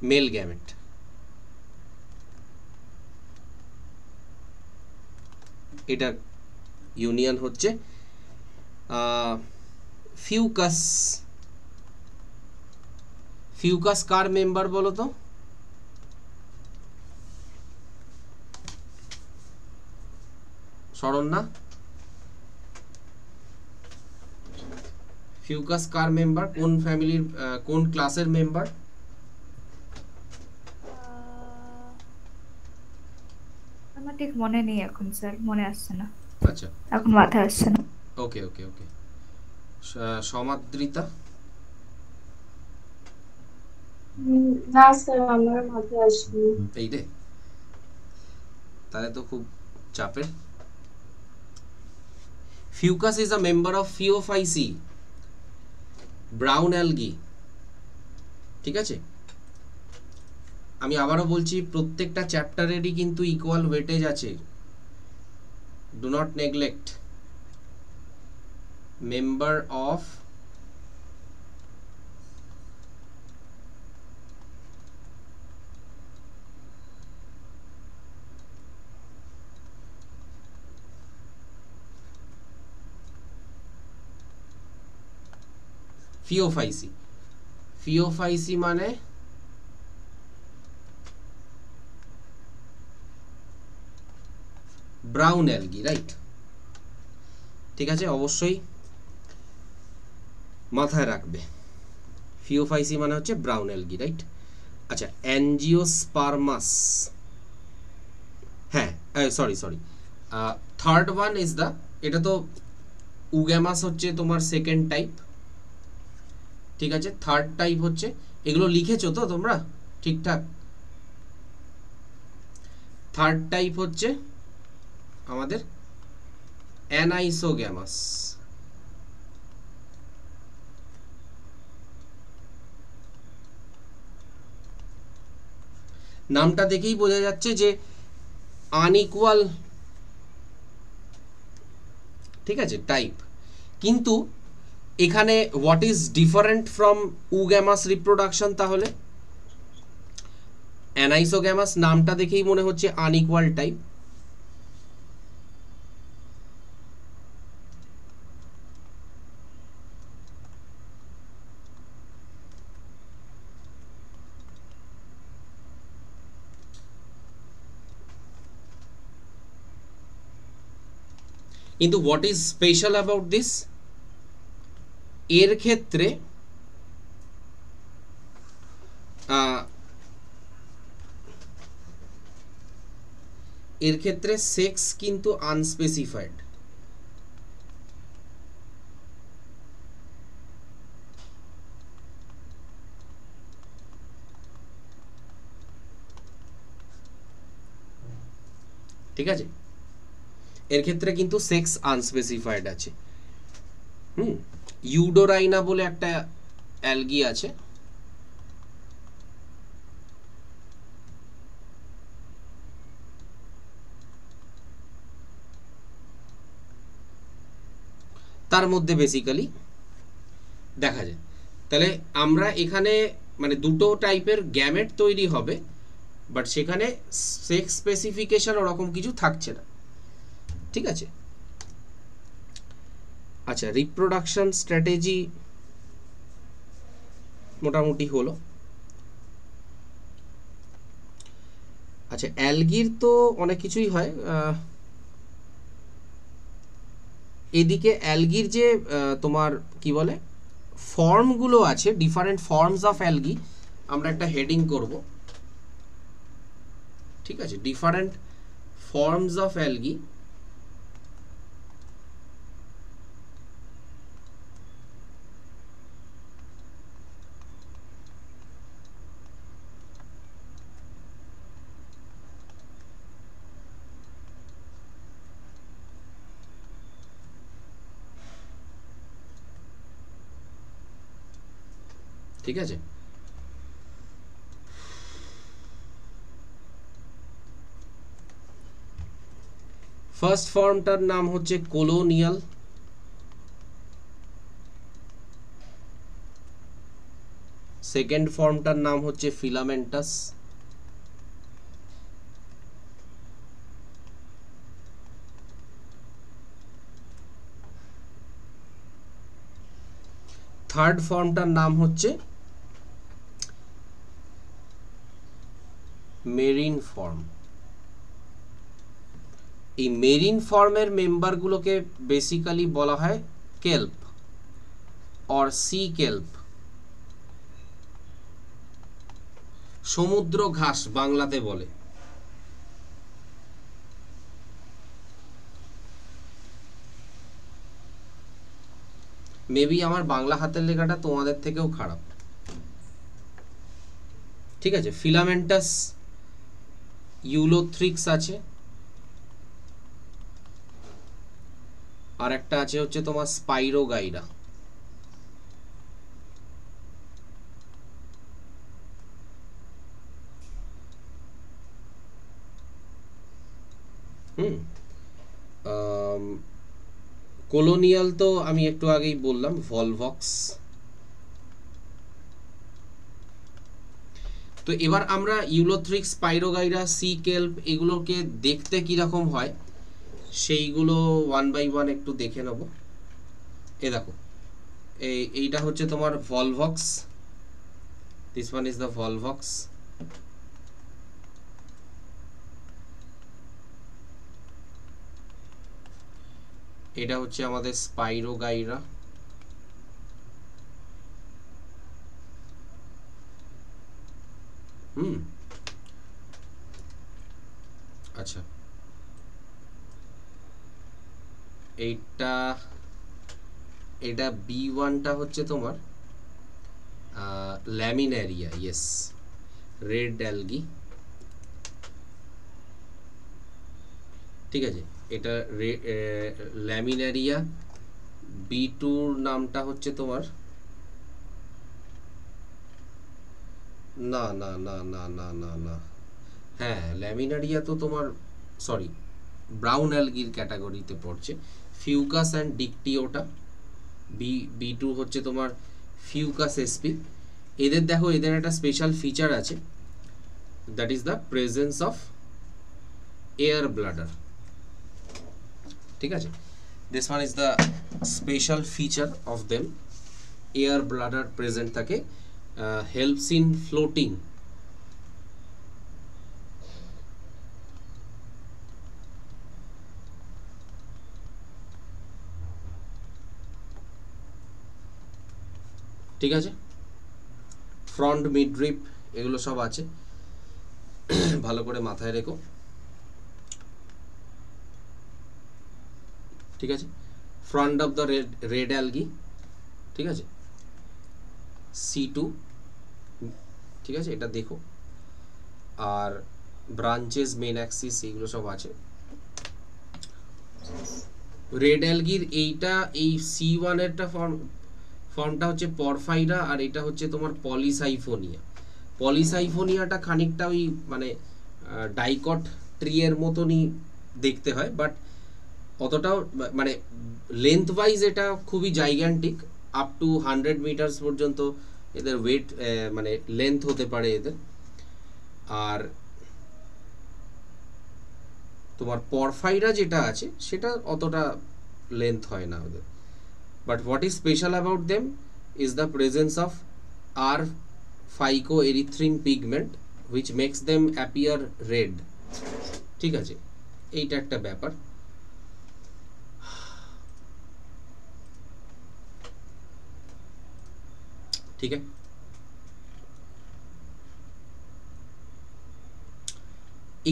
male gamete. এটা ইউনিয়ন হচ্ছে ফিউকাস কার মেম্বার বলো তো? শরণ্যা? ফিউকাস কার মেম্বার, কোন ফ্যামিলির কোন ক্লাসের মেম্বার? আমার ঠিক মনে নেই এখন স্যার, মনে আসছে না, আচ্ছা এখন মাথায় আসছে না। ওকে ওকে ওকে। সমাদৃতা? না স্যার, আমার মাথায় আসেনি। এই রে, তাহলে তো খুব চাপের। Fucus is a member of Phaeophyceae, brown algae. ঠিক আছে, আমি আবারও বলছি প্রত্যেকটা চ্যাপ্টারেরই কিন্তু ইকুয়াল ওয়েটেজ আছে, do not neglect. Member of Phaeophyceae. Phaeophyceae মানে ব্রাউন অ্যালগি, রাইট? ঠিক আছে, অবশ্যই মাথায় রাখবে, ফিওফাইসি মানে হচ্ছে ব্রাউন অ্যালগি, রাইট? আচ্ছা, অ্যাঞ্জিওস্পার্মাস, হ্যাঁ sorry third one is the, এটা তো উগ্যামাস হচ্ছে তোমার সেকেন্ড টাইপ, ঠিক আছে? থার্ড টাইপ হচ্ছে, এগুলো লিখেছো তো তোমরা ঠিকঠাক? থার্ড টাইপ হচ্ছে আমাদের অ্যানাইসোগ্যামাস। নামটা দেখেই বোঝা যাচ্ছে যে আনইকুয়াল, ঠিক আছে, টাইপ। কিন্তু এখানে what is different from oogamous reproduction? তাহলে অ্যানাইসোগ্যামাস নামটা দেখেই মনে হচ্ছে আনইকুয়াল টাইপ। কিন্তু what is special about this? এর ক্ষেত্রে সেক্স কিন্তু আনস্পেসিফাইড। ঠিক আছে, এর ক্ষেত্রে কিন্তু সেক্স আনস্পেসিফাইড আছে। ইউডোরাইনা বলে একটা অ্যালগি আছে, তার মধ্যে বেসিক্যালি দেখা যায়। তাহলে আমরা এখানে মানে দুটো টাইপের গ্যামেট তৈরি হবে, বাট সেখানে সেক্স স্পেসিফিকেশন ওরকম কিছু থাকছে না, ঠিক আছে? আচ্ছা, রিপ্রোডাকশন স্ট্র্যাটেজি মোটামুটি হলো। আচ্ছা, অ্যালগির তো অনেক কিছুই হয়। এদিকে অ্যালগির যে তোমার কি বলে ফর্মগুলো আছে, ডিফারেন্ট ফর্মস অফ অ্যালগি, আমরা একটা হেডিং করব, ঠিক আছে? Different forms of algae. ঠিক আছে, ফার্স্ট ফর্মটার নাম হচ্ছে কলোনিয়াল, সেকেন্ড ফর্মটার নাম হচ্ছে ফিলামেন্টাস, থার্ড ফর্মটার নাম হচ্ছে মেরিন ফর্ম। এই মেরিন ফর্মের মেম্বারগুলোকে বেসিক্যালি বলা হয় কেল্প। or sea kelp, সমুদ্র ঘাস বাংলাতে বলে। মেবি আমার বাংলা হাতের লেখাটা তোমাদের থেকেও খারাপ, ঠিক আছে। ফিলামেন্টাস ইউলোথ্রিক্স আছে, আর একটা আছে হচ্ছে তোমার স্পাইরোগাইরা। কলোনিয়াল তো আমি একটু আগেই বললাম, ভলভক্স। তো এবার আমরা ইউলোথ্রিক্স, স্পাইরোগাইরা, সি কেল্প এগুলোকে দেখতে কিরকম হয় সেইগুলো ওয়ান বাই ওয়ান একটু দেখে নেব। এ দেখো, এইটা হচ্ছে তোমার Volvox, this one is the Volvox. এটা হচ্ছে আমাদের স্পাইরোগাইরা। আচ্ছা, এটা B1টা হচ্ছে তোমার ল্যামিনারিয়া, ইয়েস, রেড অ্যালগি, ঠিক আছে। এটা ল্যামিনারিয়া। B2 নামটা হচ্ছে তোমার না না না না না না না হ্যাঁ, ল্যামিনারিয়া তো তোমার সরি ব্রাউন অ্যালগির ক্যাটাগরিতে পড়ছে। Fucus and ডিকটিওটা। B2 হচ্ছে তোমার ফিউকাস এসপি। এদের দেখো, এদের একটা স্পেশাল ফিচার আছে, that is the presence of air bladder, ঠিক আছে। This one is the special feature of them, air bladder present থাকে, হেল্পস ইন ফ্লোটিং। ঠিক আছে, ফ্রন্ট মিডরিপ এগুলো সব আছে, ভালো করে মাথায় রেখো, ঠিক আছে। Front of the red algae, ঠিক আছে, C2, ঠিক আছে, এটা দেখো। আর ব্রাঞ্চেস, মেন অ্যাক্সিস এগুলো সব আছে। রেড অ্যালগির এইটা, এই C1 এরটা ফর্মটা হচ্ছে পরফাইরা, আর এটা হচ্ছে তোমার পলিসাইফোনিয়া। পলিসাইফোনিয়াটা খানিকটা ওই মানে ডাইকট ট্রি এর মতনই দেখতে হয়, বাট অতটাও মানে লেন্থ ওয়াইজ এটা খুবই জাইগ্যান্টিক, আপ টু 100 মিটার্স পর্যন্ত এদের ওয়েট মানে লেন্থ হতে পারে এদের। আর তোমার পরফাইরা যেটা আছে সেটা অতটা লেন্থ হয় না ওদের। But what is special about them is the presence of R-phycoerythrin pigment which makes them appear red, ঠিক আছে, এইটা একটা ব্যাপার। ঠিক আছে,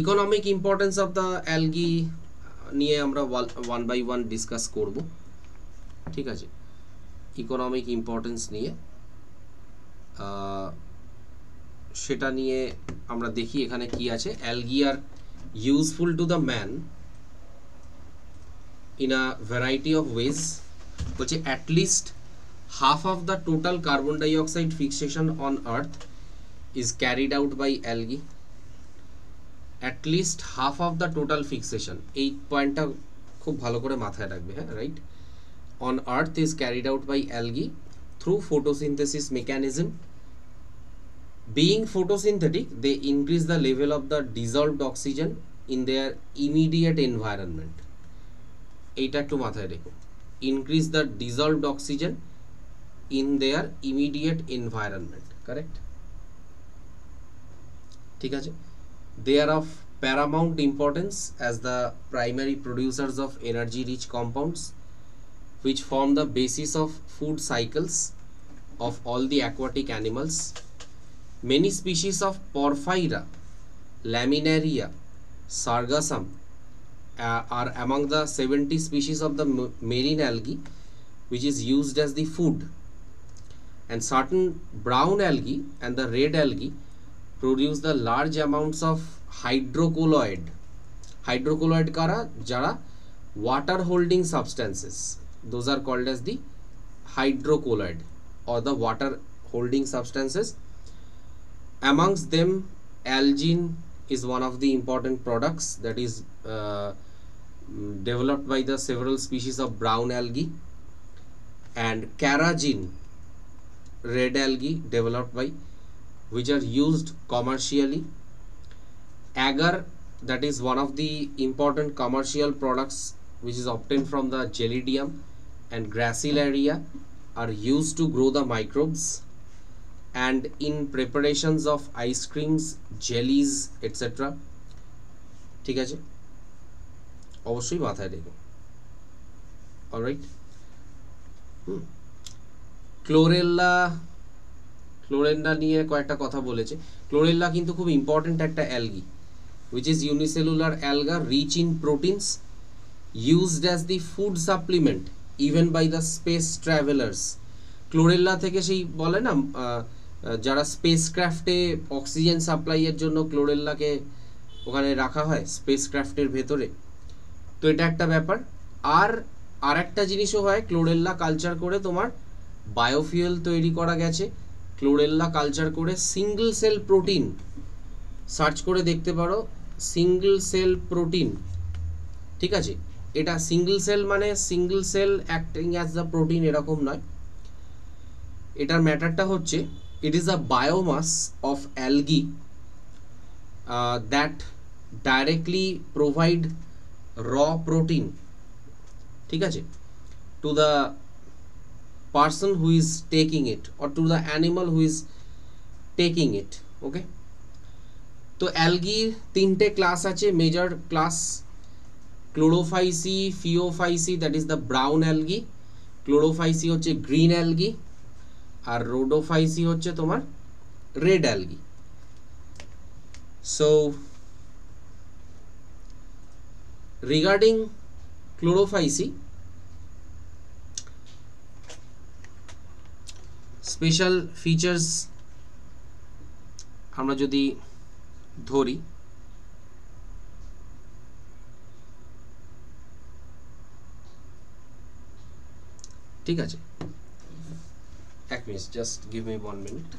economic importance of the algae নিয়ে আমরা ওয়ান বাই ওয়ান ডিসকাস করব, ঠিক আছে। ইকোনমিক ইম্পর্টেন্স নিয়ে সেটা নিয়ে আমরা দেখি এখানে কি আছে। Algae are useful to the man in a variety of ways. বলছে at least half of the total carbon dioxide fixation on earth is carried out by algae. At least half of the total fixation, এই পয়েন্টটা খুব ভালো করে মাথায় রাখবে, হ্যাঁ, right. On earth is carried out by algae through photosynthesis mechanism. Being photosynthetic, they increase the level of the dissolved oxygen in their immediate environment. এইটা একটু মাথায় রেখো, increase the dissolved oxygen in their immediate environment, correct, ঠিক আছে। They are of paramount importance as the primary producers of energy rich compounds which form the basis of food cycles of all the aquatic animals. Many species of Porphyra, Laminaria, Sargassum are among the 70 species of the marine algae which is used as the food. And certain brown algae and the red algae produce the large amounts of hydrocolloid. Hydrocolloid kara jara water holding substances. Those are called as the hydrocolloid or the water holding substances. Amongst them, algin is one of the important products that is developed by the several species of brown algae, and carrageen, red algae developed by which are used commercially. Agar, that is one of the important commercial products which is obtained from the Gelidium, and Gracilaria are used to grow the microbes and in preparations of ice creams, jellies, etc. ঠিক আছে, অবশ্যই মাথায় রেখো। Alright, chlorella নিয়ে কয়েকটা কথা বলেছে। Chlorella কিন্তু খুব ইম্পর্টেন্ট একটা algae which is unicellular alga rich in proteins used as the food supplement even by the space travelers. Chlorella থেকে সেই বলে না যারা স্পেসক্রাফটে অক্সিজেন সাপ্লাইয়ের জন্য ক্লোরেল্লাকে ওখানে রাখা হয় স্পেসক্রাফটের ভেতরে, তো এটা একটা ব্যাপার। আর একটা জিনিসও হয়, ক্লোরেল্লা কালচার করে তোমার বায়োফুয়েল তৈরি করা গেছে। ক্লোরেল্লা কালচার করে সিঙ্গল সেল প্রোটিন, সার্চ করে দেখতে পারো সিঙ্গল সেল প্রোটিন, ঠিক আছে। এটা সিঙ্গল সেল মানে single cell acting as the protein এরকম নয়। এটার ম্যাটারটা হচ্ছে it is a biomass of algae that directly provide raw protein, ঠিক আছে, to the person who is taking it or to the animal who is taking it. Okay, তো algae তিনটে class আছে, major class Chlorophyceae, Phaeophyceae, that is the brown algae, Chlorophyceae হচ্ছে green algae, আর Rhodophyceae হচ্ছে তোমার red algae. So regarding Chlorophyceae, special features আমরা যদি ধরি, ঠিক আছে, এক minute, just give me 1 minute.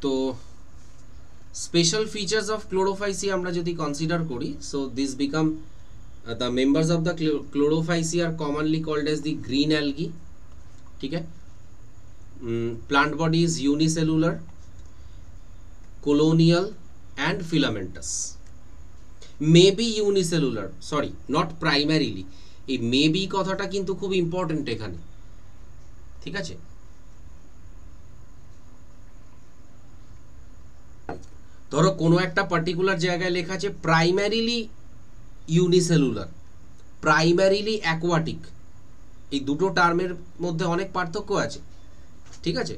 তো স্পেশাল ফিচার্স অফ ক্লোরোফাইসি আমরা যদি কনসিডার করি, so this become the members of the chlorophysi are commonly called as the green algae, ठीक है। Plant body is unicellular, colonial and filamentous, may be unicellular, sorry not primarily, এই may be কথাটা কিন্তু খুব important এখানে, ঠিক আছে। ধরো কোনো একটা পার্টিকুলার জায়গায় লেখা আছে প্রাইমারিলি ইউনিসেলুলার, প্রাইমারিলি অ্যাকোয়াটিক, এই দুটো টার্মের মধ্যে অনেক পার্থক্য আছে, ঠিক আছে।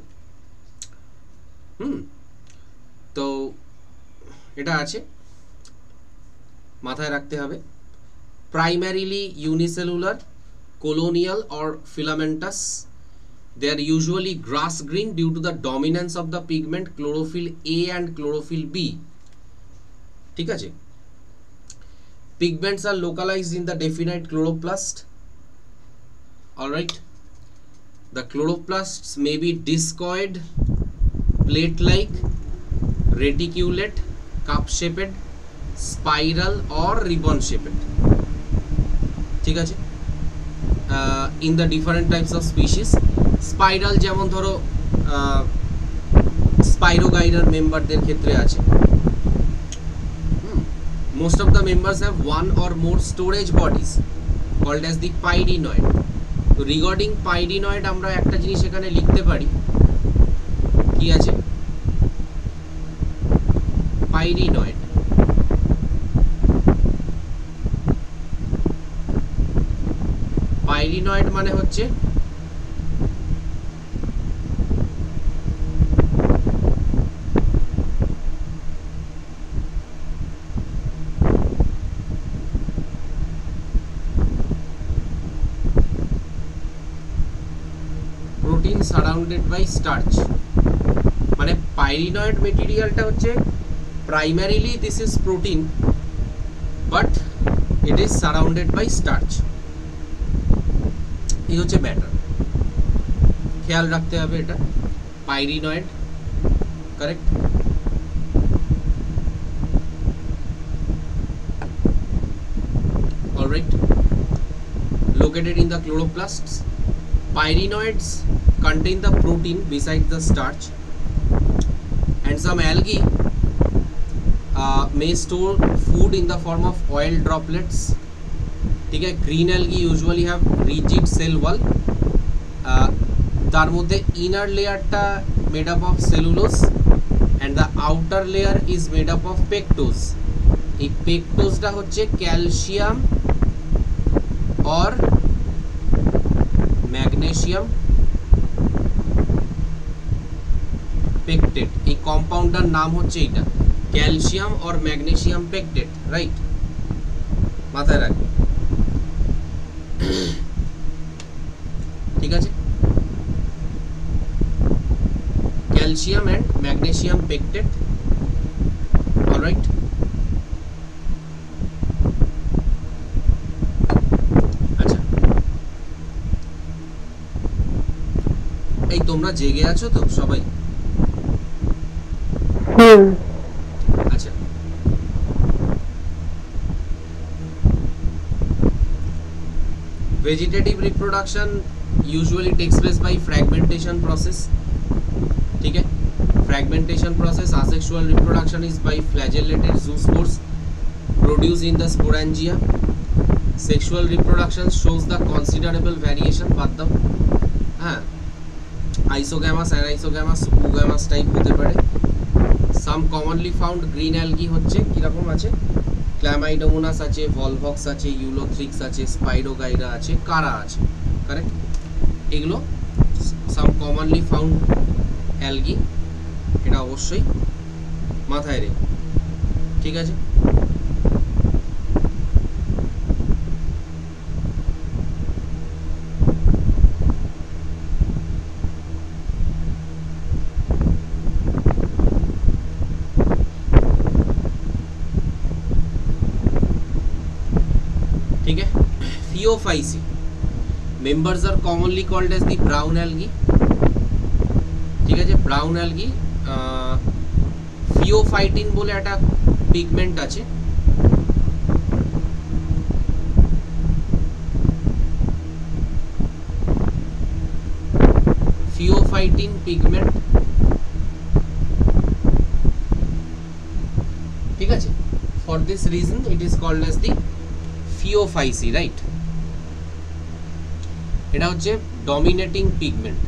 তো এটা আছে, মাথায় রাখতে হবে। Primarily unicellular, colonial or filamentous, they are usually grass green due to the dominance of the pigment chlorophyll A and chlorophyll B, ঠিক আছে। Pigments are localized in the definite chloroplast. All right, the chloroplasts may be discoid, plate-like, reticulate, cup-shaped, spiral or ribbon-shaped, ঠিক আছে। In the different types of species, spiral যেমন ধরো স্পাইরোগাইডার মেম্বারদের ক্ষেত্রে আছে। Most of the members have one or more storage bodies called as the pyrenoid. তো regarding পাইরিনয়েড আমরা একটা জিনিস এখানে লিখতে পারি, কি আছে, পাইরিনয়েড পাইরিনয়েড মানে হচ্ছে প্রোটিন সারাউন্ডেড বাই স্টার্চ। মানে পাইরিনয়েড মেটেরিয়ালটা হচ্ছে primarily this is protein but it is surrounded by starch. এই হচ্ছে ব্যাটার, খেয়াল রাখতে হবে এটা, pyrenoid, correct. Alright, located in the chloroplasts. Pyrenoids contain the protein besides the starch, and some algae may store food in the form of oil droplets. ठीक है, green algae usually have rigid cell wall. तार मध्य inner layer टा made up of cellulose and the outer layer is made up of pectose. এই pectose টা হচ্ছে calcium और magnesium pectate. এই কম্পাউন্ডটার নাম হচ্ছে এটা ক্যালসিয়াম और मैग्नीशियम पेक्टेट, রাইট, মাথায় রাখবে, ঠিক আছে, calcium and magnesium pectate. Alright, এই তোমরা জেগে আছো তো সবাই? আচ্ছা, vegetative reproduction usually takes place by fragmentation process. ठीक है, fragmentation process, asexual reproduction is by flagellated zoospores produced in the sporangia. Sexual reproduction shows the considerable variation, বাদ দাও, হ্যাঁ, আইসোগ্যামাস, অ্যানাইসোগ্যামাস, উগ্যামাস টাইপ হতে পারে। সাম কমনলি ফাউন্ড গ্রিন অ্যালগি হচ্ছে কিরকম আছে, ক্ল্যামাইডোমোনাস আছে, ভলভক্স আছে, ইউলোথ্রিক্স আছে, স্পাইরোগাইরা আছে, কারা আছে, কারেক্ট। এগুলো সাম কমনলি ফাউন্ড অ্যালগি, এটা অবশ্যই মাথায় রেখে, ঠিক আছে। ठीक है, Phaeophyci members are commonly called as the brown algae, ठीक है, brown algae। Phaeophytin बोले একটা পিগমেন্ট আছে, Phaeophytin পিগমেন্ট, ঠিক আছে। For this reason it is called as the Phaeophyci, right? এটা হচ্ছে ডমিনেটিং পিগমেন্ট।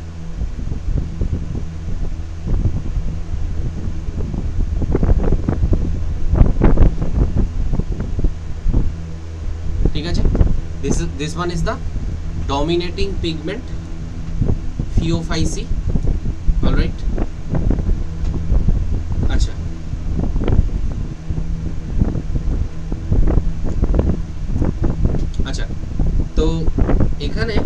ঠিক আছে, this one is the dominating pigment, Phaeophyci, all right। আচ্ছা, আচ্ছা, তো এখানে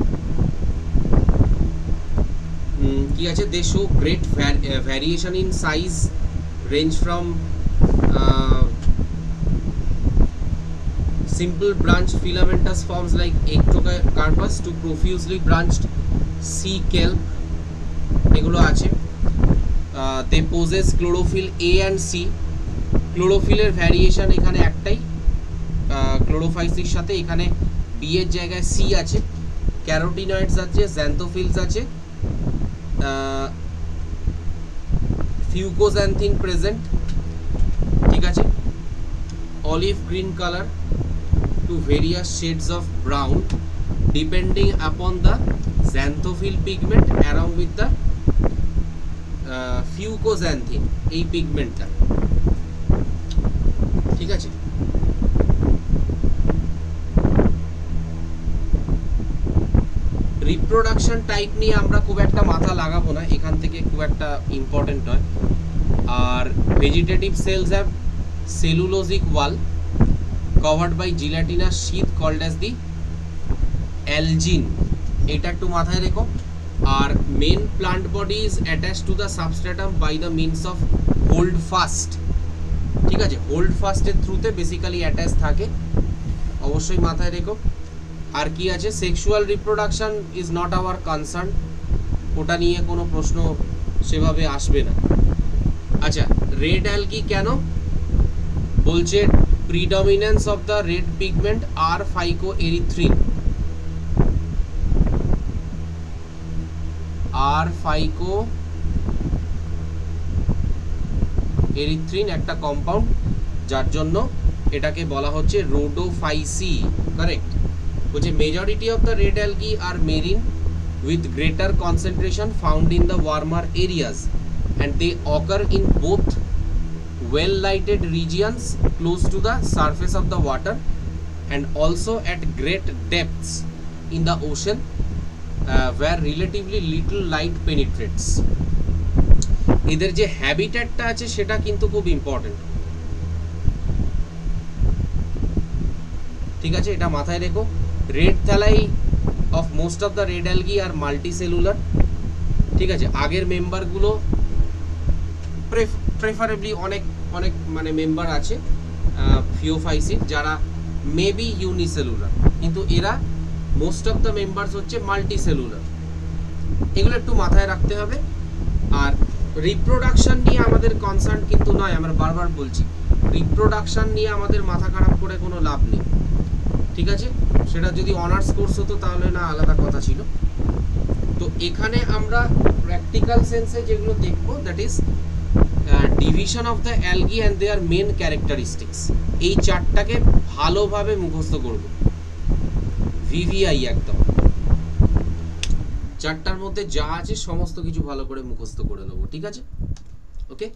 কি আছে, they show great variation in size, range from simple branched filamentous forms like ectocarpus to profusely branched sea kelp, এগুলো আছে। they possess chlorophyll A and C। ক্লোরোফিলের variation এখানে একটাই, ক্লোরোফাইসির সাথে এখানে বি এর জায়গায় সি আছে, ক্যারোটিনয়েডস আছে, জ্যান্থোফিলস আছে, ফিউকোজ্যান্থিন প্রেজেন্ট, ঠিক আছে, olive green colour to to various shades of brown depending upon the xanthophyll pigment along with the fucoxanthin এই পিগমেন্টটা ঠিক আছে রিপ্রোডাকশন টাইপ নিয়ে আমরা খুব একটা মাথা লাগাবো না এখান থেকে খুব একটা ইম্পর্টেন্ট নয় আর vegetative cells have cellulosic wall covered by gelatinous sheath called as the algin এটা একটু মাথায় রেখো আর main plant body is attached to the substratum by the means of holdfast ঠিক আছে হোল্ড ফাস্টের থ্রুতে বেসিক্যালি অ্যাটাচ থাকে অবশ্যই মাথায় রেখো আর কি আছে sexual reproduction is not our concern ওটা নিয়ে কোনো প্রশ্ন সেভাবে আসবে না আচ্ছা রেড অ্যালগি কেন বলছে predominance of the red pigment R phycoerythrin R phycoerythrin একটা কম্পাউন্ড যার জন্য এটাকে বলা হচ্ছে রোডোফাইসি কারেক্ট বলছে majority of the red algae are marine with greater concentration found in the warmer areas and they occur in both well lighted regions close to the surface of the water and also at great depths in the ocean where relatively little light penetrates এদের যে হ্যাবিটেটটা আছে সেটা কিন্তু খুব important ঠিক আছে এটা মাথায় রেখো red thalli of most of the red algae are multicellular ঠিক আছে আগের মেম্বারগুলো প্রেফারেবলি অনেক অনেক মানে মেম্বার আছে ফিওফাইসিট যারা মেবি ইউনিসেলুলার কিন্তু এরা মোস্ট অফ দ্য মেম্বার্স হচ্ছে মাল্টিসেলুলার এগুলো একটু মাথায় রাখতে হবে আর রিপ্রোডাকশন নিয়ে আমাদের কনসার্ন কিন্তু নয় আমরা বারবার বলছি রিপ্রোডাকশন নিয়ে আমাদের মাথা খারাপ করে কোনো লাভ নেই ঠিক আছে সেটা যদি অনার্স কোর্স হতো তাহলে না আলাদা কথা ছিল তো এখানে আমরা প্র্যাকটিক্যাল সেন্সে যেগুলো দেখবো that is division of the algae and their main characteristics এই চারটাকে ভালোভাবে মুখস্থ করব ভিভিআই একদম চারটার মধ্যে যা আছে সমস্ত কিছু ভালো করে মুখস্থ করে নেব ঠিক আছে ওকে